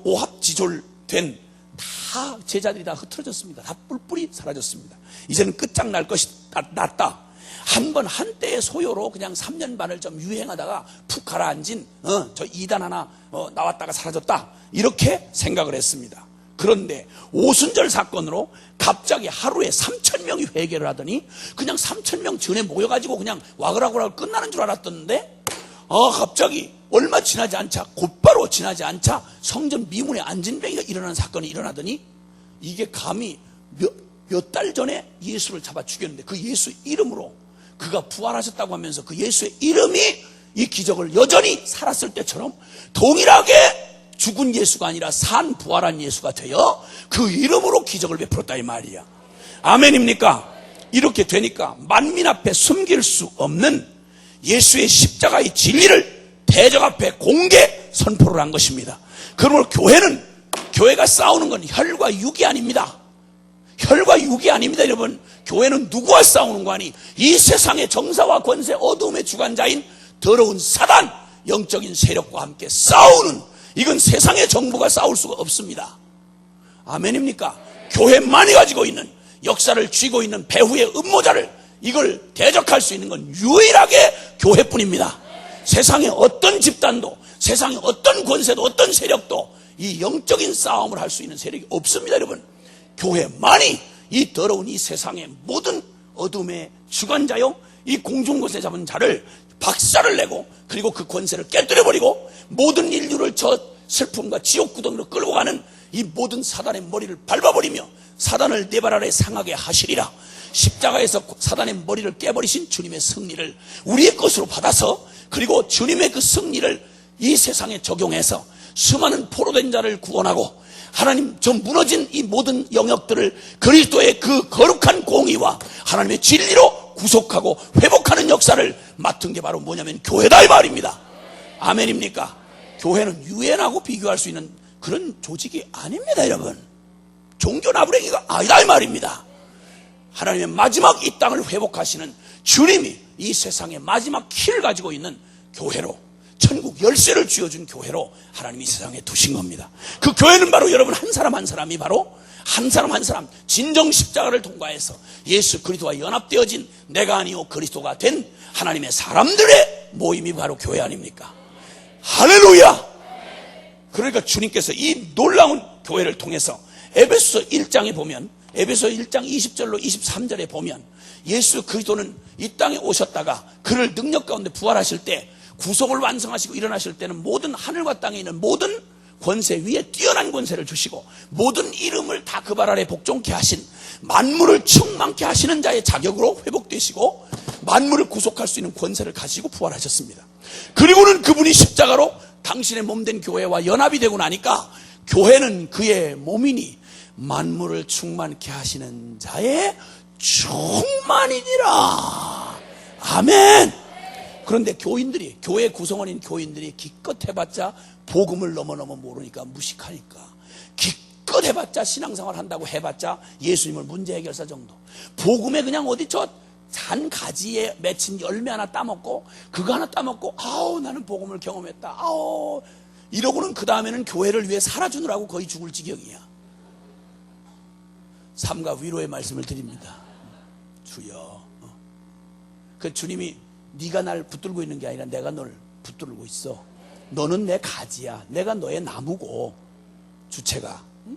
오합지졸된 다 제자들이 다 흩어졌습니다. 다 뿔뿔이 사라졌습니다. 이제는 끝장날 것이 났다. 한때의 소요로 그냥 3년 반을 좀 유행하다가 푹 가라앉은 저 이단 하나 나왔다가 사라졌다, 이렇게 생각을 했습니다. 그런데 오순절 사건으로 갑자기 하루에 3,000명이 회개를 하더니, 그냥 3,000명 전에 모여가지고 그냥 와그라고라고 끝나는 줄 알았던데, 갑자기 얼마 지나지 않자, 곧바로 지나지 않자 성전 미문에 안진뱅이가 일어나는 사건이 일어나더니, 이게 감히 몇 달 전에 예수를 잡아 죽였는데 그 예수 이름으로 그가 부활하셨다고 하면서 그 예수의 이름이 이 기적을 여전히 살았을 때처럼 동일하게 죽은 예수가 아니라 산 부활한 예수가 되어 그 이름으로 기적을 베풀었다, 이 말이야. 아멘입니까? 이렇게 되니까 만민 앞에 숨길 수 없는 예수의 십자가의 진리를 대적 앞에 공개 선포를 한 것입니다. 그러므로 교회가 싸우는 건 혈과 육이 아닙니다. 혈과 육이 아닙니다, 여러분. 교회는 누구와 싸우는 거 아니? 이 세상의 정사와 권세, 어둠의 주관자인 더러운 사단, 영적인 세력과 함께 싸우는, 이건 세상의 정부가 싸울 수가 없습니다. 아멘입니까? 교회만이 가지고 있는, 역사를 쥐고 있는 배후의 음모자를, 이걸 대적할 수 있는 건 유일하게 교회뿐입니다. 세상의 어떤 집단도, 세상의 어떤 권세도, 어떤 세력도 이 영적인 싸움을 할 수 있는 세력이 없습니다, 여러분. 교회만이 이 더러운 이 세상의 모든 어둠의 주관자요, 이 공중권세 잡은 자를 박살을 내고, 그리고 그 권세를 깨뜨려버리고 모든 인류를 저 슬픔과 지옥 구덩이로 끌고 가는 이 모든 사단의 머리를 밟아버리며 사단을 네 발 아래 상하게 하시리라. 십자가에서 사단의 머리를 깨버리신 주님의 승리를 우리의 것으로 받아서, 그리고 주님의 그 승리를 이 세상에 적용해서 수많은 포로된 자를 구원하고, 하나님 저 무너진 이 모든 영역들을 그리스도의 그 거룩한 공의와 하나님의 진리로 구속하고 회복하는 역사를 맡은 게 바로 뭐냐면 교회다, 이 말입니다. 아멘입니까? 교회는 유엔하고 비교할 수 있는 그런 조직이 아닙니다, 여러분. 종교 나부랭이가 아니다, 이 말입니다. 하나님의 마지막 이 땅을 회복하시는 주님이 이 세상의 마지막 키를 가지고 있는 교회로, 천국 열쇠를 쥐어준 교회로 하나님이 세상에 두신 겁니다. 그 교회는 바로 여러분 한 사람 한 사람이 바로 한 사람 한 사람 진정 십자가를 통과해서 예수 그리스도와 연합되어진 내가 아니요 그리스도가 된 하나님의 사람들의 모임이 바로 교회 아닙니까? 할렐루야! 그러니까 주님께서 이 놀라운 교회를 통해서 에베소서 1장에 보면, 에베소서 1장 20절로 23절에 보면 예수 그리스도는 이 땅에 오셨다가 그를 능력 가운데 부활하실 때 구속을 완성하시고 일어나실 때는 모든 하늘과 땅에 있는 모든 권세 위에 뛰어난 권세를 주시고 모든 이름을 다 그 발 아래 복종케 하신, 만물을 충만케 하시는 자의 자격으로 회복되시고 만물을 구속할 수 있는 권세를 가지고 부활하셨습니다. 그리고는 그분이 십자가로 당신의 몸된 교회와 연합이 되고 나니까 교회는 그의 몸이니 만물을 충만케 하시는 자의 충만이니라. 아멘. 그런데 교인들이, 교회 구성원인 교인들이 기껏 해봤자 복음을 너무너무 모르니까 무식하니까, 기껏 해봤자 신앙생활 한다고 해봤자 예수님을 문제 해결사 정도, 복음에 그냥 어디 저 잔 가지에 맺힌 열매 하나 따먹고 그거 하나 따먹고 아우 나는 복음을 경험했다 아우 이러고는 그 다음에는 교회를 위해 살아주느라고 거의 죽을 지경이야. 삼가 위로의 말씀을 드립니다. 주여, 그 주님이 네가 날 붙들고 있는 게 아니라 내가 널 붙들고 있어. 너는 내 가지야. 내가 너의 나무고. 주체가, 응?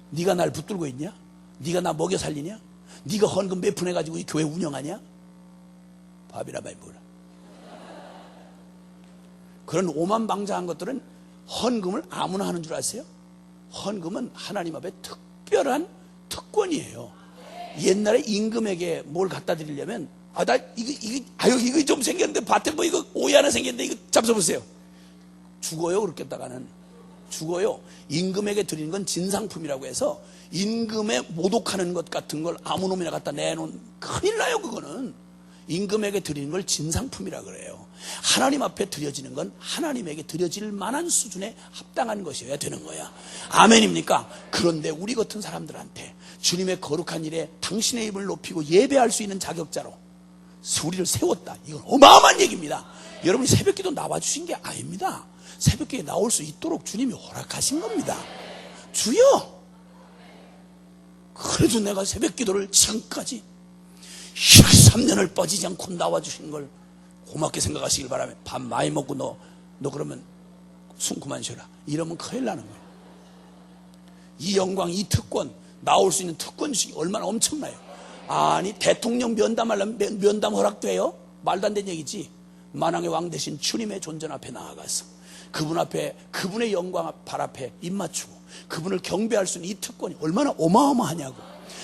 네가 날 붙들고 있냐? 네가 나 먹여 살리냐? 네가 헌금 몇 푼 해가지고 이 교회 운영하냐? 밥이나 많이 먹어라. 그런 오만방자한 것들은 헌금을 아무나 하는 줄 아세요? 헌금은 하나님 앞에 특별한 특권이에요. 옛날에 임금에게 뭘 갖다 드리려면 이거 좀 생겼는데 밭에 뭐 이거 오이 하나 생겼는데 이거 잡숴보세요. 죽어요. 그렇게 했다가는 죽어요. 임금에게 드리는 건 진상품이라고 해서 임금에 모독하는 것 같은 걸 아무 놈이나 갖다 내놓은 큰일 나요. 그거는 임금에게 드리는 걸 진상품이라 그래요. 하나님 앞에 드려지는 건 하나님에게 드려질 만한 수준에 합당한 것이어야 되는 거야. 아멘입니까? 그런데 우리 같은 사람들한테 주님의 거룩한 일에 당신의 입을 높이고 예배할 수 있는 자격자로 우리를 세웠다. 이건 어마어마한 얘기입니다. 여러분이 새벽기도 나와주신 게 아닙니다. 새벽기에 나올 수 있도록 주님이 허락하신 겁니다. 주여, 그래도 내가 새벽기도를 지금까지 13년을 빠지지 않고 나와주신 걸 고맙게 생각하시길 바라며, 밥 많이 먹고 너 그러면 숨 그만 쉬어라 이러면 큰일 나는 거예요. 이 영광, 이 특권, 나올 수 있는 특권 주식이 얼마나 엄청나요. 아니 대통령 면담하려면 면담 허락돼요? 말도 안 되는 얘기지. 만왕의 왕 대신 주님의 존전 앞에 나아가서 그분 앞에, 그분의 영광 발 앞에 입 맞추고 그분을 경배할 수 있는 이 특권이 얼마나 어마어마하냐고.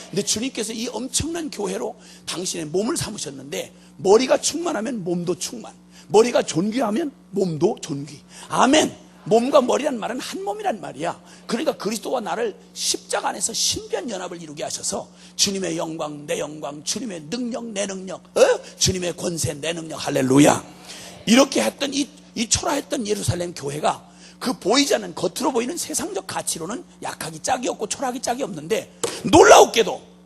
근데 주님께서 이 엄청난 교회로 당신의 몸을 삼으셨는데, 머리가 충만하면 몸도 충만, 머리가 존귀하면 몸도 존귀. 아멘. 몸과 머리란 말은 한 몸이란 말이야. 그러니까 그리스도와 나를 십자가 안에서 신비한 연합을 이루게 하셔서 주님의 영광 내 영광, 주님의 능력 내 능력, 주님의 권세 내 능력, 할렐루야. 이렇게 했던 이 초라했던 예루살렘 교회가 그 보이지 않는, 겉으로 보이는 세상적 가치로는 약하기 짝이 없고 초라하기 짝이 없는데,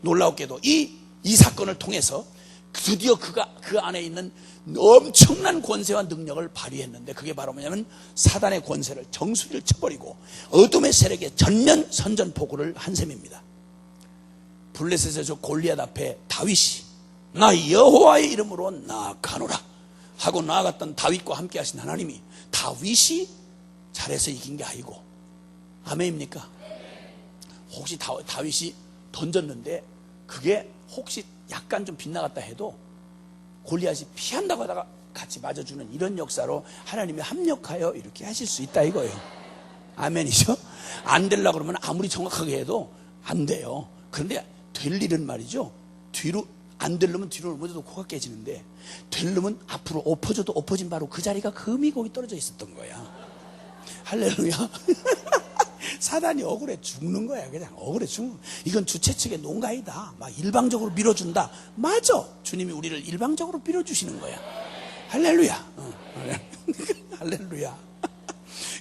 놀라웠게도 이 사건을 통해서 드디어 그 안에 있는 엄청난 권세와 능력을 발휘했는데, 그게 바로 뭐냐면 사단의 권세를 정수리를 쳐버리고 어둠의 세력에 전면 선전포고를 한 셈입니다. 블레셋에서 저 골리앗 앞에 다윗이 나 여호와의 이름으로 나아가노라 하고 나아갔던 다윗과 함께 하신 하나님이 다윗이 잘해서 이긴 게 아니고, 아멘입니까? 혹시 다윗이 던졌는데 그게 혹시 약간 좀 빗나갔다 해도 골리앗이 피한다고 하다가 같이 맞아주는 이런 역사로 하나님이 합력하여 이렇게 하실 수 있다 이거예요. 아멘이죠? 안 되려고 그러면 아무리 정확하게 해도 안 돼요. 그런데 될 일은 말이죠, 뒤로 안 되려면 뒤로 넘어져도 코가 깨지는데, 되려면 앞으로 엎어져도 엎어진 바로 그 자리가 금이 거기 떨어져 있었던 거야. 할렐루야. 사단이 억울해 죽는 거야. 그냥 억울해 죽는 거야. 이건 주최 측의 농가이다, 막 일방적으로 밀어준다. 맞아, 주님이 우리를 일방적으로 밀어주시는 거야. 할렐루야. 할렐루야.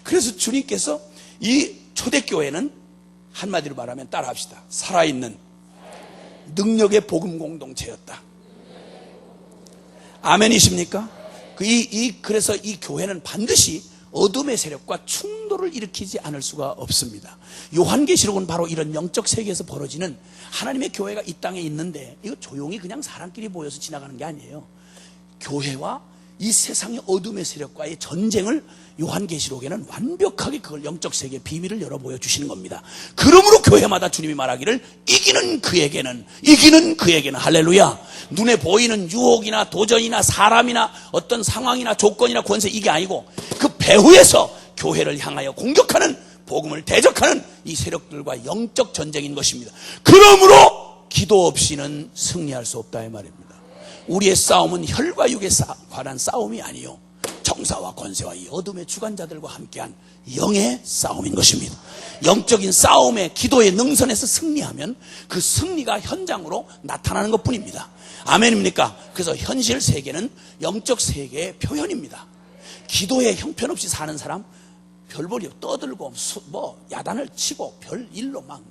그래서 주님께서 이 초대교회는 한마디로 말하면 따라합시다, 살아있는 능력의 복음 공동체였다. 아멘이십니까? 그래서 이 교회는 반드시 어둠의 세력과 충돌을 일으키지 않을 수가 없습니다. 요한계시록은 바로 이런 영적 세계에서 벌어지는 하나님의 교회가 이 땅에 있는데, 이거 조용히 그냥 사람끼리 모여서 지나가는 게 아니에요. 교회와 이 세상의 어둠의 세력과의 전쟁을 요한계시록에는 완벽하게 그걸 영적 세계의 비밀을 열어 보여주시는 겁니다. 그러므로 교회마다 주님이 말하기를 이기는 그에게는 할렐루야. 눈에 보이는 유혹이나 도전이나 사람이나 어떤 상황이나 조건이나 권세, 이게 아니고 그 배후에서 교회를 향하여 공격하는, 복음을 대적하는 이 세력들과 영적 전쟁인 것입니다. 그러므로 기도 없이는 승리할 수 없다 이 말입니다. 우리의 싸움은 혈과 육에 관한 싸움이 아니요, 정사와 권세와 이 어둠의 주관자들과 함께한 영의 싸움인 것입니다. 영적인 싸움에 기도의 능선에서 승리하면 그 승리가 현장으로 나타나는 것뿐입니다. 아멘입니까? 그래서 현실 세계는 영적 세계의 표현입니다. 기도에 형편없이 사는 사람 별볼이 떠들고 야단을 치고 별 일로 막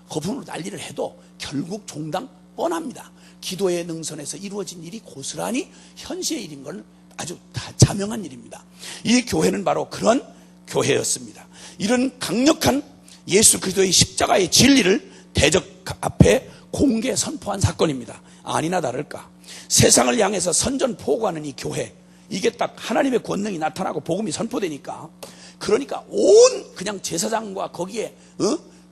거품으로 난리를 해도 결국 종당 뻔합니다. 기도의 능선에서 이루어진 일이 고스란히 현실의 일인 건 아주 다 자명한 일입니다. 이 교회는 바로 그런 교회였습니다. 이런 강력한 예수 그리스도의 십자가의 진리를 대적 앞에 공개 선포한 사건입니다. 아니나 다를까 세상을 향해서 선전포고하는 이 교회, 이게 딱 하나님의 권능이 나타나고 복음이 선포되니까, 그러니까 온 그냥 제사장과 거기에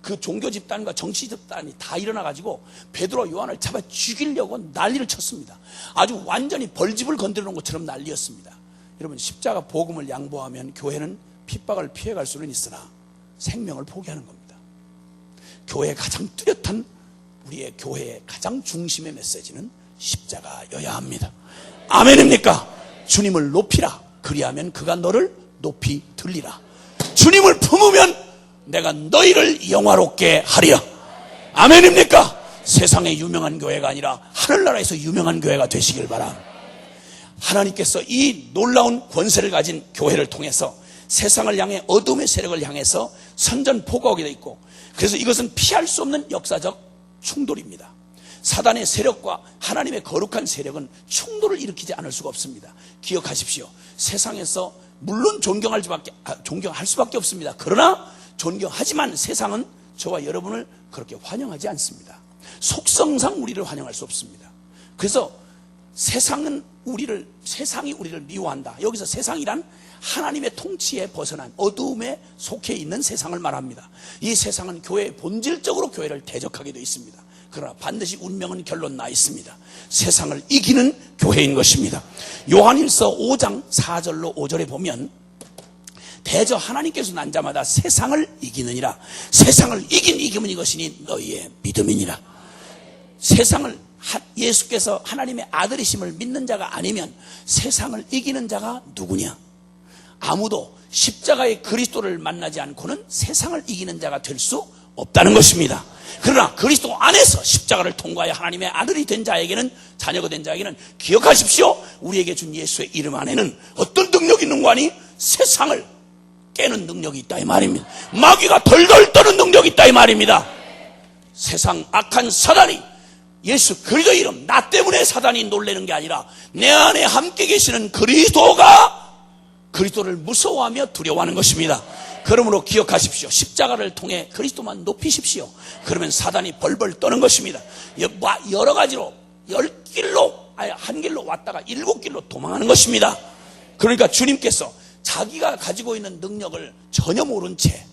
그 종교 집단과 정치 집단이 다 일어나가지고 베드로 요한을 잡아 죽이려고 난리를 쳤습니다. 아주 완전히 벌집을 건드려 놓은 것처럼 난리였습니다. 여러분, 십자가 복음을 양보하면 교회는 핍박을 피해갈 수는 있으나 생명을 포기하는 겁니다. 교회의 가장 뚜렷한, 우리의 교회의 가장 중심의 메시지는 십자가여야 합니다. 아멘입니까? 주님을 높이라, 그리하면 그가 너를 높이 들리라. 주님을 품으면 내가 너희를 영화롭게 하리라. 아멘입니까? 세상에 유명한 교회가 아니라 하늘나라에서 유명한 교회가 되시길 바랍니다. 하나님께서 이 놀라운 권세를 가진 교회를 통해서 세상을 향해 어둠의 세력을 향해서 선전포고하게 되어 있고, 그래서 이것은 피할 수 없는 역사적 충돌입니다. 사단의 세력과 하나님의 거룩한 세력은 충돌을 일으키지 않을 수가 없습니다. 기억하십시오. 세상에서 물론 존경할 수밖에 없습니다. 그러나 존경하지만 세상은 저와 여러분을 그렇게 환영하지 않습니다. 속성상 우리를 환영할 수 없습니다. 그래서 세상이 우리를 미워한다. 여기서 세상이란 하나님의 통치에 벗어난 어두움에 속해 있는 세상을 말합니다. 이 세상은 교회의 본질적으로 교회를 대적하게 되어 있습니다. 그러나 반드시 운명은 결론 나 있습니다. 세상을 이기는 교회인 것입니다. 요한일서 5장 4절로 5절에 보면, 대저 하나님께서 난 자마다 세상을 이기느니라. 세상을 이기면 이것이니 너희의 믿음이니라. 세상을 예수께서 하나님의 아들이심을 믿는 자가 아니면 세상을 이기는 자가 누구냐? 아무도 십자가의 그리스도를 만나지 않고는 세상을 이기는 자가 될 수 없다는 것입니다. 그러나 그리스도 안에서 십자가를 통과하여 하나님의 아들이 된 자에게는, 자녀가 된 자에게는 기억하십시오. 우리에게 준 예수의 이름 안에는 어떤 능력이 있는 거 아니? 세상을 깨는 능력이 있다 이 말입니다. 마귀가 덜덜 떠는 능력이 있다 이 말입니다. 세상 악한 사단이 예수 그리스도 이름, 나 때문에 사단이 놀라는 게 아니라 내 안에 함께 계시는 그리스도가 그리스도를 무서워하며 두려워하는 것입니다. 그러므로 기억하십시오. 십자가를 통해 그리스도만 높이십시오. 그러면 사단이 벌벌 떠는 것입니다. 여러 가지로 10길로, 한 길로 왔다가 7길로 도망하는 것입니다. 그러니까 주님께서 자기가 가지고 있는 능력을 전혀 모른 채,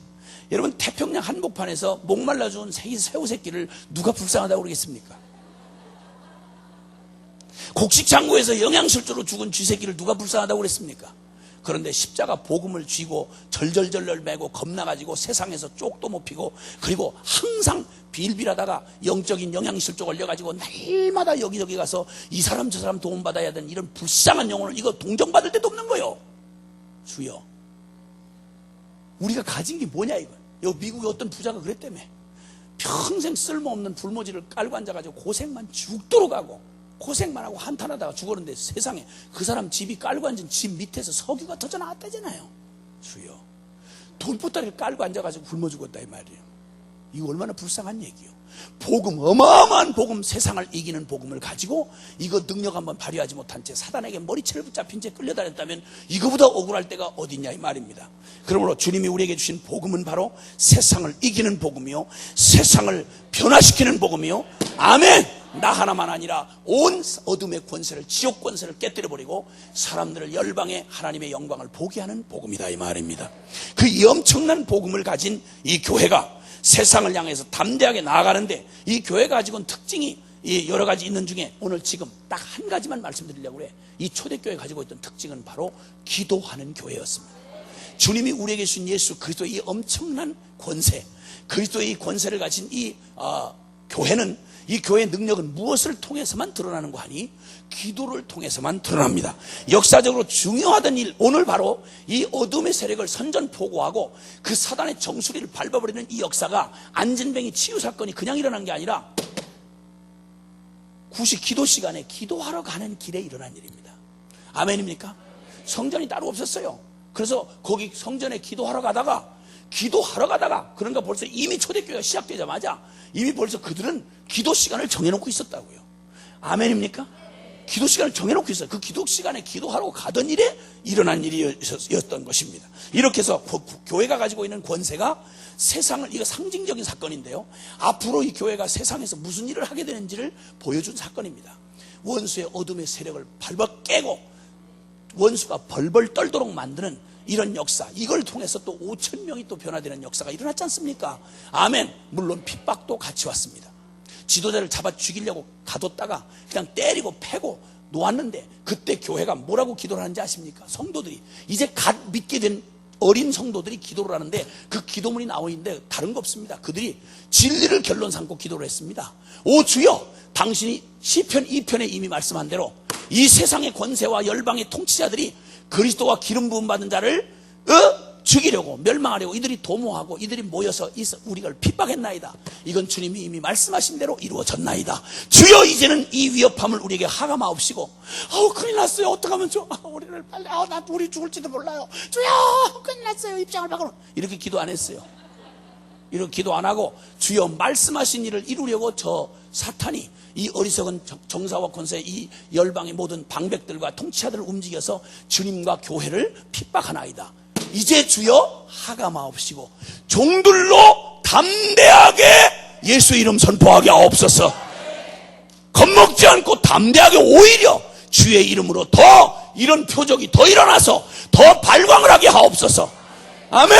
여러분, 태평양 한복판에서 목말라 죽은 새우 새끼를 누가 불쌍하다고 그러겠습니까? 곡식창고에서 영양실조로 죽은 쥐새끼를 누가 불쌍하다고 그랬습니까? 그런데 십자가 복음을 쥐고 절절절절 매고 겁나가지고 세상에서 쪽도 못 피고, 그리고 항상 빌빌하다가 영적인 영양실조 걸려가지고 날마다 여기저기 가서 이 사람 저 사람 도움받아야 되는 이런 불쌍한 영혼을, 이거 동정받을 데도 없는 거예요. 주여, 우리가 가진 게 뭐냐 이거. 여기 미국의 어떤 부자가 그랬다며. 평생 쓸모없는 불모지를 깔고 앉아가지고 고생만 죽도록 하고 고생만 하고 한탄하다가 죽었는데, 세상에 그 사람 집이 깔고 앉은 집 밑에서 석유가 터져 나왔다잖아요. 주여, 돌보따리를 깔고 앉아가지고 굶어 죽었다 이 말이에요. 이거 얼마나 불쌍한 얘기요. 복음, 어마어마한 복음, 세상을 이기는 복음을 가지고 이거 능력 한번 발휘하지 못한 채 사단에게 머리채를 붙잡힌 채 끌려다녔다면 이거보다 억울할 때가 어딨냐 이 말입니다. 그러므로 주님이 우리에게 주신 복음은 바로 세상을 이기는 복음이요, 세상을 변화시키는 복음이요. 아멘. 나 하나만 아니라 온 어둠의 권세를, 지옥 권세를 깨뜨려버리고 사람들을 열방에 하나님의 영광을 보게 하는 복음이다 이 말입니다. 그 이 엄청난 복음을 가진 이 교회가 세상을 향해서 담대하게 나아가는데, 이 교회가 가지고 있는 특징이 여러 가지 있는 중에 오늘 지금 딱 한 가지만 말씀드리려고 해요. 이 초대교회 가지고 있던 특징은 바로 기도하는 교회였습니다. 주님이 우리에게 주신 예수 그리스도의 이 엄청난 권세, 그리스도의 이 권세를 가진 이 교회는 이 교회의 능력은 무엇을 통해서만 드러나는 거 하니? 기도를 통해서만 드러납니다. 역사적으로 중요하던 일, 오늘 바로 이 어둠의 세력을 선전포고하고 그 사단의 정수리를 밟아버리는 이 역사가 안진뱅이 치유 사건이 그냥 일어난 게 아니라 9시 기도 시간에 기도하러 가는 길에 일어난 일입니다. 아멘입니까? 성전이 따로 없었어요. 그래서 거기 성전에 기도하러 가다가 그런가 벌써 이미 초대교회가 시작되자마자 이미 벌써 그들은 기도 시간을 정해놓고 있었다고요. 아멘입니까? 기도 시간을 정해놓고 있어요. 그 기도 시간에 기도하러 가던 일에 일어난 일이었던 것입니다. 이렇게 해서 교회가 가지고 있는 권세가 세상을, 이거 상징적인 사건인데요, 앞으로 이 교회가 세상에서 무슨 일을 하게 되는지를 보여준 사건입니다. 원수의 어둠의 세력을 밟아 깨고 원수가 벌벌 떨도록 만드는 이런 역사, 이걸 통해서 또 5천 명이 또 변화되는 역사가 일어났지 않습니까? 아멘. 물론 핍박도 같이 왔습니다. 지도자를 잡아 죽이려고 가뒀다가 그냥 때리고 패고 놓았는데, 그때 교회가 뭐라고 기도를 하는지 아십니까? 성도들이, 이제 갓 믿게 된 어린 성도들이 기도를 하는데 그 기도문이 나와 있는데 다른 거 없습니다. 그들이 진리를 결론 삼고 기도를 했습니다. 오 주여, 당신이 시편 2편에 이미 말씀한 대로 이 세상의 권세와 열방의 통치자들이 그리스도와 기름 부음 받은 자를 죽이려고, 멸망하려고 이들이 도모하고 이들이 모여서 우리가 핍박했나이다. 이건 주님이 이미 말씀하신 대로 이루어졌나이다. 주여, 이제는 이 위협함을 우리에게 하감하옵시고, 큰일 났어요. 어떡하면 좋아. 우리를 빨리, 우리 죽을지도 몰라요. 주여, 큰일 났어요. 입장을 바꾸는. 이렇게 기도 안 했어요. 이렇게 기도 안 하고 주여 말씀하신 일을 이루려고 저 사탄이, 이 어리석은 정사와 권세, 이 열방의 모든 방백들과 통치자들을 움직여서 주님과 교회를 핍박하나이다. 이제 주여 하감하옵시고 종들로 담대하게 예수 이름 선포하게 하옵소서. 겁먹지 않고 담대하게, 오히려 주의 이름으로 더 이런 표적이 더 일어나서 더 발광을 하게 하옵소서. 아멘.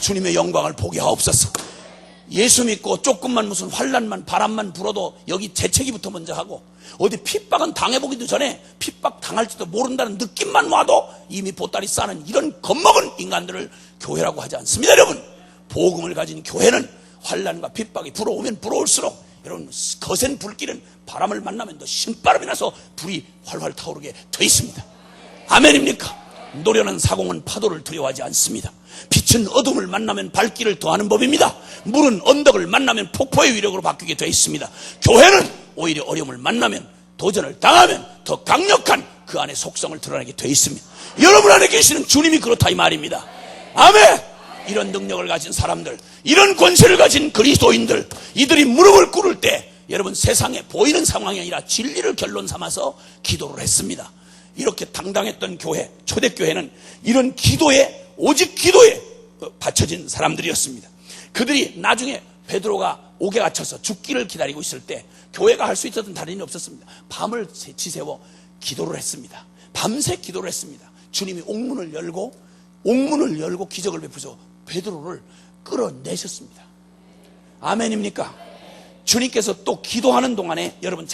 주님의 영광을 보게 하옵소서. 예수 믿고 조금만 무슨 환난만 바람만 불어도 여기 재채기부터 먼저 하고, 어디 핍박은 당해보기도 전에 핍박 당할지도 모른다는 느낌만 와도 이미 보따리 싸는 이런 겁먹은 인간들을 교회라고 하지 않습니다. 여러분, 복음을 가진 교회는 환난과 핍박이 불어오면 불어올수록, 여러분, 거센 불길은 바람을 만나면 더 신바람이 나서 불이 활활 타오르게 돼 있습니다. 아멘입니까? 노련한 사공은 파도를 두려워하지 않습니다. 빛은 어둠을 만나면 밝기를 더하는 법입니다. 물은 언덕을 만나면 폭포의 위력으로 바뀌게 되어 있습니다. 교회는 오히려 어려움을 만나면, 도전을 당하면 더 강력한 그 안의 속성을 드러내게 되어 있습니다. 여러분 안에 계시는 주님이 그렇다 이 말입니다. 아멘. 이런 능력을 가진 사람들, 이런 권세를 가진 그리스도인들, 이들이 무릎을 꿇을 때 여러분, 세상에 보이는 상황이 아니라 진리를 결론 삼아서 기도를 했습니다. 이렇게 당당했던 교회, 초대교회는 이런 기도에, 오직 기도에 바쳐진 사람들이었습니다. 그들이 나중에 베드로가 옥에 갇혀서 죽기를 기다리고 있을 때 교회가 할 수 있었던 다른 일이 없었습니다. 밤을 지새워 기도를 했습니다. 밤새 기도를 했습니다. 주님이 옥문을 열고 기적을 베푸셔 베드로를 끌어내셨습니다. 아멘입니까? 주님께서 또 기도하는 동안에, 여러분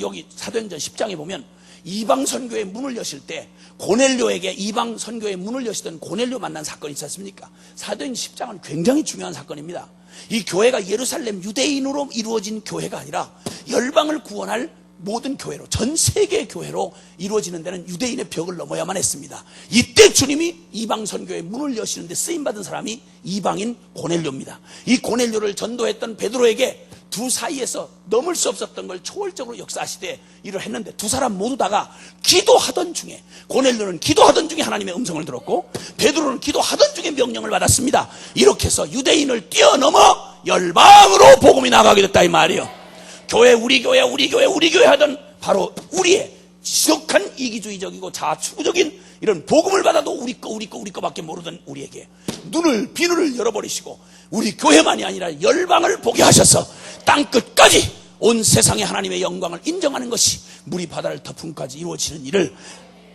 여기 사도행전 10장에 보면 이방 선교의 문을 여실 때 고넬료에게 이방 선교의 문을 여시던 고넬료 만난 사건이 있지 않습니까? 사도행전 10장은 굉장히 중요한 사건입니다. 이 교회가 예루살렘 유대인으로 이루어진 교회가 아니라 열방을 구원할 모든 교회로, 전 세계의 교회로 이루어지는 데는 유대인의 벽을 넘어야만 했습니다. 이때 주님이 이방 선교의 문을 여시는데 쓰임받은 사람이 이방인 고넬료입니다. 이 고넬료를 전도했던 베드로에게 두 사이에서 넘을 수 없었던 걸 초월적으로 역사하시되 일을 했는데, 두 사람 모두 다가 기도하던 중에, 고넬료는 기도하던 중에 하나님의 음성을 들었고 베드로는 기도하던 중에 명령을 받았습니다. 이렇게 해서 유대인을 뛰어넘어 열방으로 복음이 나가게 됐다 이 말이에요. 교회, 우리 교회 하던 바로 우리의 지독한 이기주의적이고 자아추구적인 이런 복음을 받아도 우리 거밖에 모르던 우리에게 비늘을 열어버리시고 우리 교회만이 아니라 열방을 보게 하셔서 땅끝까지 온 세상의 하나님의 영광을 인정하는 것이 물이 바다를 덮음까지 이루어지는 일을,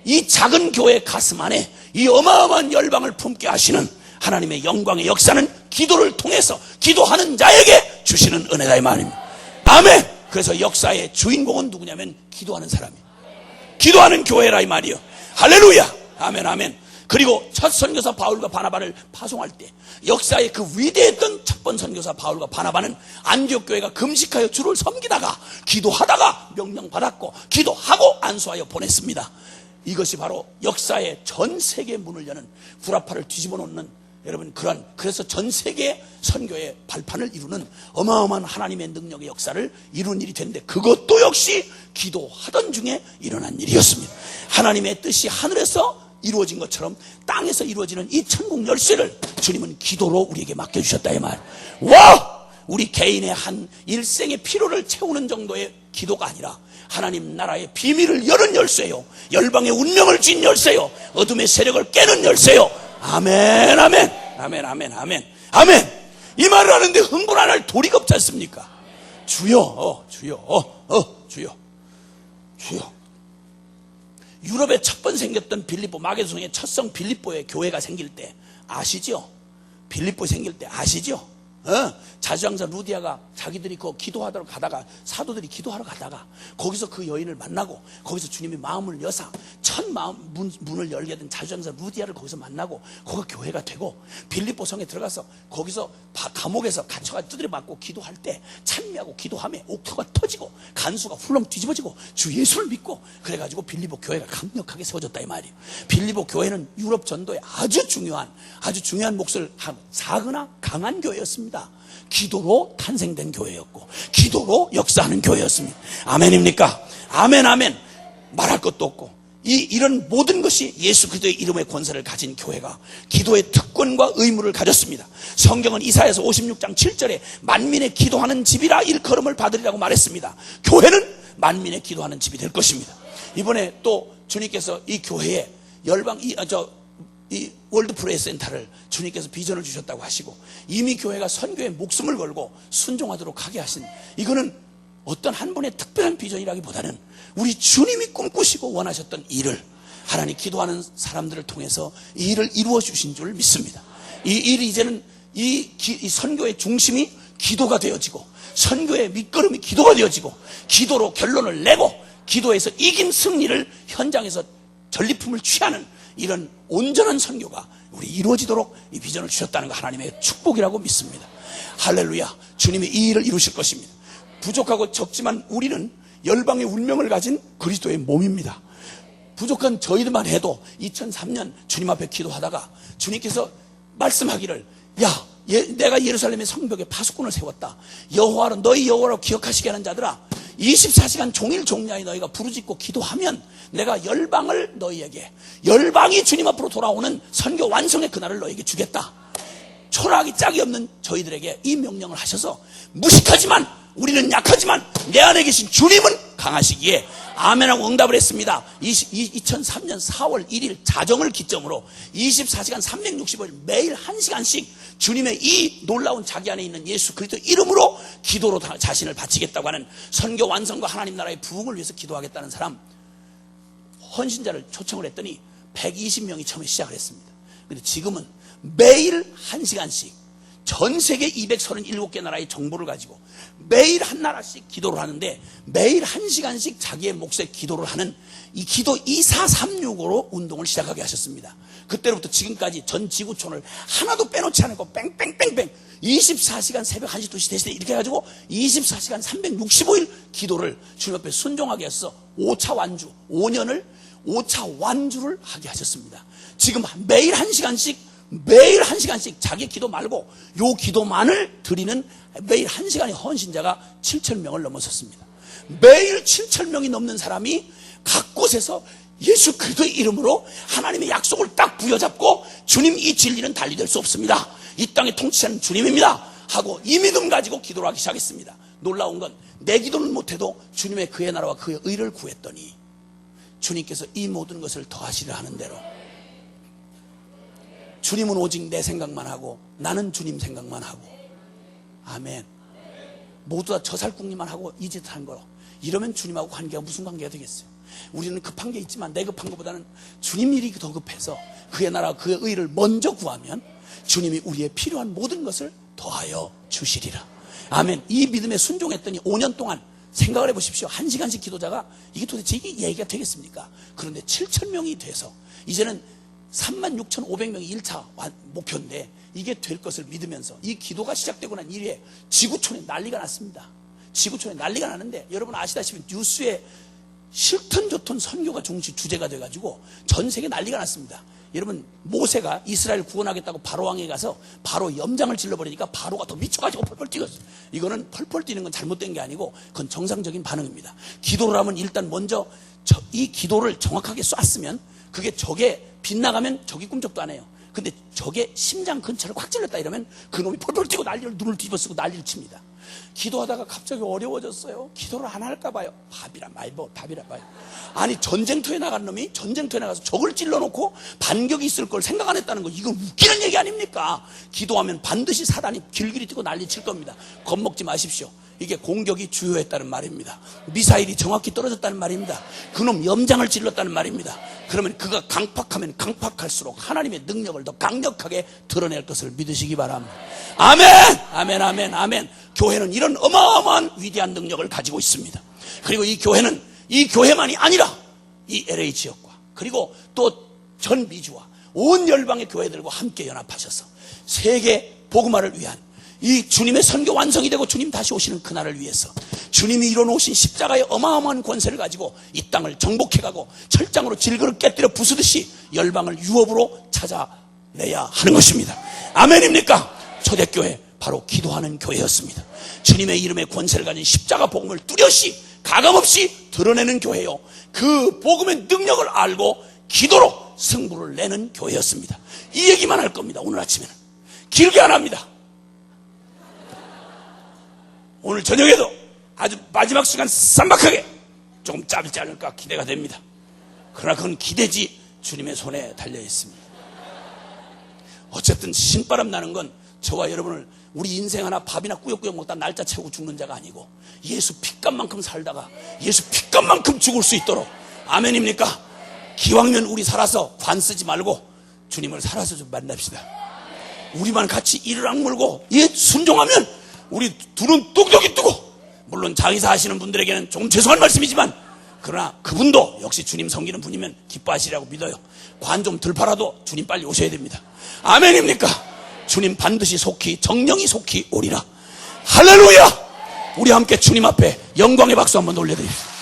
이 작은 교회 가슴 안에 이 어마어마한 열방을 품게 하시는 하나님의 영광의 역사는 기도를 통해서 기도하는 자에게 주시는 은혜다 이 말입니다. 아멘. 그래서 역사의 주인공은 누구냐면 기도하는 사람이에요. 기도하는 교회라 이 말이에요. 할렐루야. 아멘 아멘. 그리고 첫 선교사 바울과 바나바를 파송할 때 역사의 그 위대했던 첫 번째 선교사 바울과 바나바는 안디옥 교회가 금식하여 주를 섬기다가 기도하다가 명령받았고 기도하고 안수하여 보냈습니다. 이것이 바로 역사의 전 세계 문을 여는 구라파를 뒤집어 놓는, 여러분, 그래서 전 세계 선교의 발판을 이루는 어마어마한 하나님의 능력의 역사를 이룬 일이 됐는데, 그것도 역시 기도하던 중에 일어난 일이었습니다. 하나님의 뜻이 하늘에서 이루어진 것처럼 땅에서 이루어지는 이 천국 열쇠를 주님은 기도로 우리에게 맡겨주셨다 이 말. 와! 우리 개인의 한 일생의 필요를 채우는 정도의 기도가 아니라 하나님 나라의 비밀을 여는 열쇠요, 열방의 운명을 쥔 열쇠요, 어둠의 세력을 깨는 열쇠요. 아멘, 아멘, 아멘, 아멘, 아멘, 아멘. 이 말을 하는데 흥분 안 할 도리가 없지 않습니까? 주여, 주여, 주여, 주여. 유럽에 첫 번 생겼던 빌립보, 마게도성의 첫 성 빌립보의 교회가 생길 때 아시죠? 빌립보 생길 때 아시죠? 자주장사 루디아가 자기들이 그 기도하러 가다가, 사도들이 기도하러 가다가 거기서 그 여인을 만나고, 거기서 주님이 마음을 여사 첫 문을 열게 된 자주장사 루디아를 거기서 만나고 거기가 교회가 되고, 빌립보 성에 들어가서 거기서 감옥에서 갇혀가 두드려 맞고 기도할 때 찬미하고 기도하며 옥토가 터지고 간수가 훌렁 뒤집어지고 주 예수를 믿고, 그래가지고 빌립보 교회가 강력하게 세워졌다 이 말이에요. 빌립보 교회는 유럽 전도에 아주 중요한 몫을 한 작으나 강한 교회였습니다. 기도로 탄생된 교회였고 기도로 역사하는 교회였습니다. 아멘입니까? 아멘, 아멘. 말할 것도 없고, 이런 모든 것이 예수 그리스도의 이름의 권세를 가진 교회가 기도의 특권과 의무를 가졌습니다. 성경은 이사야서 56장 7절에 만민의 기도하는 집이라 일컬음을 받으리라고 말했습니다. 교회는 만민의 기도하는 집이 될 것입니다. 이번에 또 주님께서 이 교회에 이 월드 프레이 센터를 주님께서 비전을 주셨다고 하시고, 이미 교회가 선교에 목숨을 걸고 순종하도록 하게 하신, 이거는 어떤 한 분의 특별한 비전이라기보다는 우리 주님이 꿈꾸시고 원하셨던 일을 하나님 기도하는 사람들을 통해서 이 일을 이루어 주신 줄 믿습니다. 이 일이 이제는 이 선교의 중심이 기도가 되어지고, 선교의 밑거름이 기도가 되어지고, 기도로 결론을 내고 기도에서 이긴 승리를 현장에서 전리품을 취하는 이런 온전한 선교가 우리 이루어지도록 이 비전을 주셨다는 거 하나님의 축복이라고 믿습니다. 할렐루야. 주님이 이 일을 이루실 것입니다. 부족하고 적지만 우리는 열방의 운명을 가진 그리스도의 몸입니다. 부족한 저희들만 해도 2003년 주님 앞에 기도하다가 주님께서 말씀하기를, 야, 내가 예루살렘의 성벽에 파수꾼을 세웠다. 여호와로, 너희 여호와로 기억하시게 하는 자들아, 24시간 종일 종려하여 너희가 부르짖고 기도하면 내가 열방을 너희에게, 열방이 주님 앞으로 돌아오는 선교 완성의 그날을 너희에게 주겠다. 초라하기 짝이 없는 저희들에게 이 명령을 하셔서, 무식하지만 우리는 약하지만 내 안에 계신 주님은 강하시기에 아멘하고 응답을 했습니다. 2003년 4월 1일 자정을 기점으로 24시간 365일 매일 1시간씩 주님의 이 놀라운 자기 안에 있는 예수 그리스도 이름으로 기도로 자신을 바치겠다고 하는, 선교 완성과 하나님 나라의 부흥을 위해서 기도하겠다는 사람, 헌신자를 초청을 했더니 120명이 처음에 시작을 했습니다. 근데 지금은 매일 1시간씩 전 세계 237개 나라의 정보를 가지고 매일 한 나라씩 기도를 하는데, 매일 1시간씩 자기의 몫의 기도를 하는 이 기도 2436으로 운동을 시작하게 하셨습니다. 그때로부터 지금까지 전 지구촌을 하나도 빼놓지 않고 뺑뺑뺑뺑 24시간 새벽 1시, 2시, 3시 이렇게 해가지고 24시간 365일 기도를 주님 앞에 순종하게 해서 5차 완주, 5년을 5차 완주를 하게 하셨습니다. 지금 매일 1시간씩 자기 기도 말고 요 기도만을 드리는 매일 1시간의 헌신자가 7,000명을 넘어섰습니다. 매일 7,000명이 넘는 사람이 각 곳에서 예수 그리스도의 이름으로 하나님의 약속을 딱 부여잡고, 주님 이 진리는 달리될 수 없습니다, 이 땅에 통치하는 주님입니다 하고 이 믿음 가지고 기도를 하기 시작했습니다. 놀라운 건 내 기도는 못해도 주님의 그의 나라와 그의 의를 구했더니 주님께서 이 모든 것을 더하시려 하는 대로, 주님은 오직 내 생각만 하고 나는 주님 생각만 하고, 아멘. 모두 다 저살궁리만 하고 이 짓 하는 거로, 이러면 주님하고 관계가 무슨 관계가 되겠어요? 우리는 급한 게 있지만 내 급한 것보다는 주님 일이 더 급해서 그의 나라와 그의 의를 먼저 구하면 주님이 우리의 필요한 모든 것을 더하여 주시리라. 아멘. 이 믿음에 순종했더니 5년 동안 생각을 해보십시오. 1시간씩 기도자가 이게 도대체 이게 얘기가 되겠습니까? 그런데 7,000명이 돼서 이제는 36,500명이 1차 목표인데 이게 될 것을 믿으면서 이 기도가 시작되고 난 이후에 지구촌에 난리가 났습니다. 지구촌에 난리가 나는데 여러분 아시다시피 뉴스에 싫든 좋든 선교가 주제가 돼가지고 전 세계 난리가 났습니다. 여러분 모세가 이스라엘 구원하겠다고 바로왕에 가서 바로 염장을 질러버리니까 바로가 더 미쳐가지고 펄펄 뛰었어요. 이거는 펄펄 뛰는 건 잘못된 게 아니고 그건 정상적인 반응입니다. 기도를 하면 일단 먼저 이 기도를 정확하게 쐈으면 그게 적에 빗나가면 적이 꿈쩍도 안 해요. 근데 적의 심장 근처를 꽉 찔렀다 이러면 그놈이 펄펄 뛰고 난리를 눈을 뒤집어쓰고 난리를 칩니다. 기도하다가 갑자기 어려워졌어요. 기도를 안 할까 봐요. 밥이라 말고 밥이라 봐요. 아니 전쟁터에 나간 놈이 전쟁터에 나가서 적을 찔러놓고 반격이 있을 걸 생각 안 했다는 거 이건 웃기는 얘기 아닙니까? 기도하면 반드시 사단이 길길이 뛰고 난리 칠 겁니다. 겁먹지 마십시오. 이게 공격이 주요했다는 말입니다. 미사일이 정확히 떨어졌다는 말입니다. 그놈 염장을 찔렀다는 말입니다. 그러면 그가 강팍하면 강팍할수록 하나님의 능력을 더 강력하게 드러낼 것을 믿으시기 바랍니다. 아멘! 아멘, 아멘, 아멘. 교회는 이런 어마어마한 위대한 능력을 가지고 있습니다. 그리고 이 교회는 이 교회만이 아니라 이 LA 지역과 그리고 또 전 미주와 온 열방의 교회들과 함께 연합하셔서 세계 복음화를 위한 이 주님의 선교 완성이 되고 주님 다시 오시는 그날을 위해서 주님이 이뤄놓으신 십자가의 어마어마한 권세를 가지고 이 땅을 정복해가고 철장으로 질그릇 깨뜨려 부수듯이 열방을 유업으로 찾아내야 하는 것입니다. 아멘입니까? 초대교회 바로 기도하는 교회였습니다. 주님의 이름의 권세를 가진 십자가 복음을 뚜렷이 가감없이 드러내는 교회요, 그 복음의 능력을 알고 기도로 승부를 내는 교회였습니다. 이 얘기만 할 겁니다. 오늘 아침에는 길게 안 합니다. 오늘 저녁에도 아주 마지막 시간 쌈박하게 조금 짧지 않을까 기대가 됩니다. 그러나 그건 기대지 주님의 손에 달려 있습니다. 어쨌든 신바람 나는 건 저와 여러분을 우리 인생 하나 밥이나 꾸역꾸역 먹다 날짜 채우고 죽는 자가 아니고 예수 핏값만큼 살다가 예수 핏값만큼 죽을 수 있도록, 아멘입니까? 기왕이면 우리 살아서 관 쓰지 말고 주님을 살아서 좀 만납시다. 우리만 같이 이를 악물고 순종하면 우리 둘은 뚝뚝이 뜨고, 물론 장의사 하시는 분들에게는 조금 죄송한 말씀이지만 그러나 그분도 역시 주님 섬기는 분이면 기뻐하시리라고 믿어요. 관 좀 덜 팔아도 주님 빨리 오셔야 됩니다. 아멘입니까? 주님 반드시 속히 정령이 속히 오리라. 할렐루야! 우리 함께 주님 앞에 영광의 박수 한번 올려드립시다.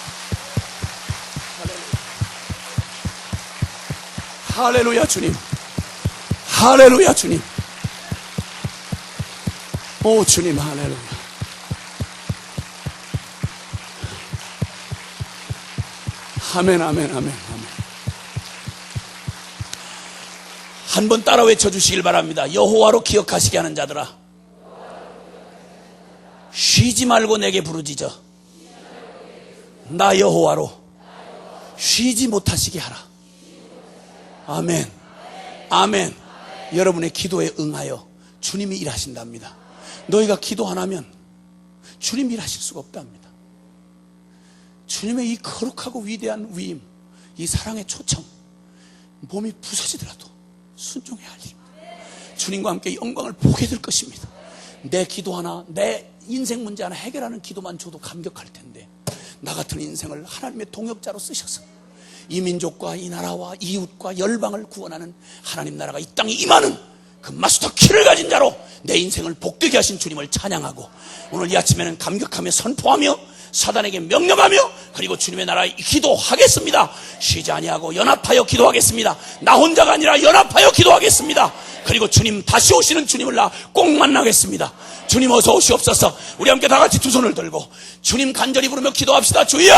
할렐루야 주님, 할렐루야 주님, 오 주님 할렐루야. 아멘 아멘 아멘 아멘. 한번 따라 외쳐주시길 바랍니다. 여호와로 기억하시게 하는 자들아, 쉬지 말고 내게 부르짖어 나 여호와로 쉬지 못하시게 하라. 아멘 아멘. 여러분의 기도에 응하여 주님이 일하신답니다. 너희가 기도 안 하면 주님이 일하실 수가 없답니다. 주님의 이 거룩하고 위대한 위임, 이 사랑의 초청, 몸이 부서지더라도 순종해야 할 일입니다. 주님과 함께 영광을 보게 될 것입니다. 내 기도 하나, 내 인생 문제 하나 해결하는 기도만 줘도 감격할 텐데, 나 같은 인생을 하나님의 동역자로 쓰셔서 이 민족과 이 나라와 이웃과 열방을 구원하는 하나님 나라가 이 땅에 임하는 그 마스터 키를 가진 자로 내 인생을 복되게 하신 주님을 찬양하고, 오늘 이 아침에는 감격하며 선포하며 사단에게 명령하며, 그리고 주님의 나라에 기도하겠습니다. 쉬지 아니하고 연합하여 기도하겠습니다. 나 혼자가 아니라 연합하여 기도하겠습니다. 그리고 주님 다시 오시는 주님을 나 꼭 만나겠습니다. 주님 어서 오시옵소서. 우리 함께 다 같이 두 손을 들고 주님 간절히 부르며 기도합시다. 주여!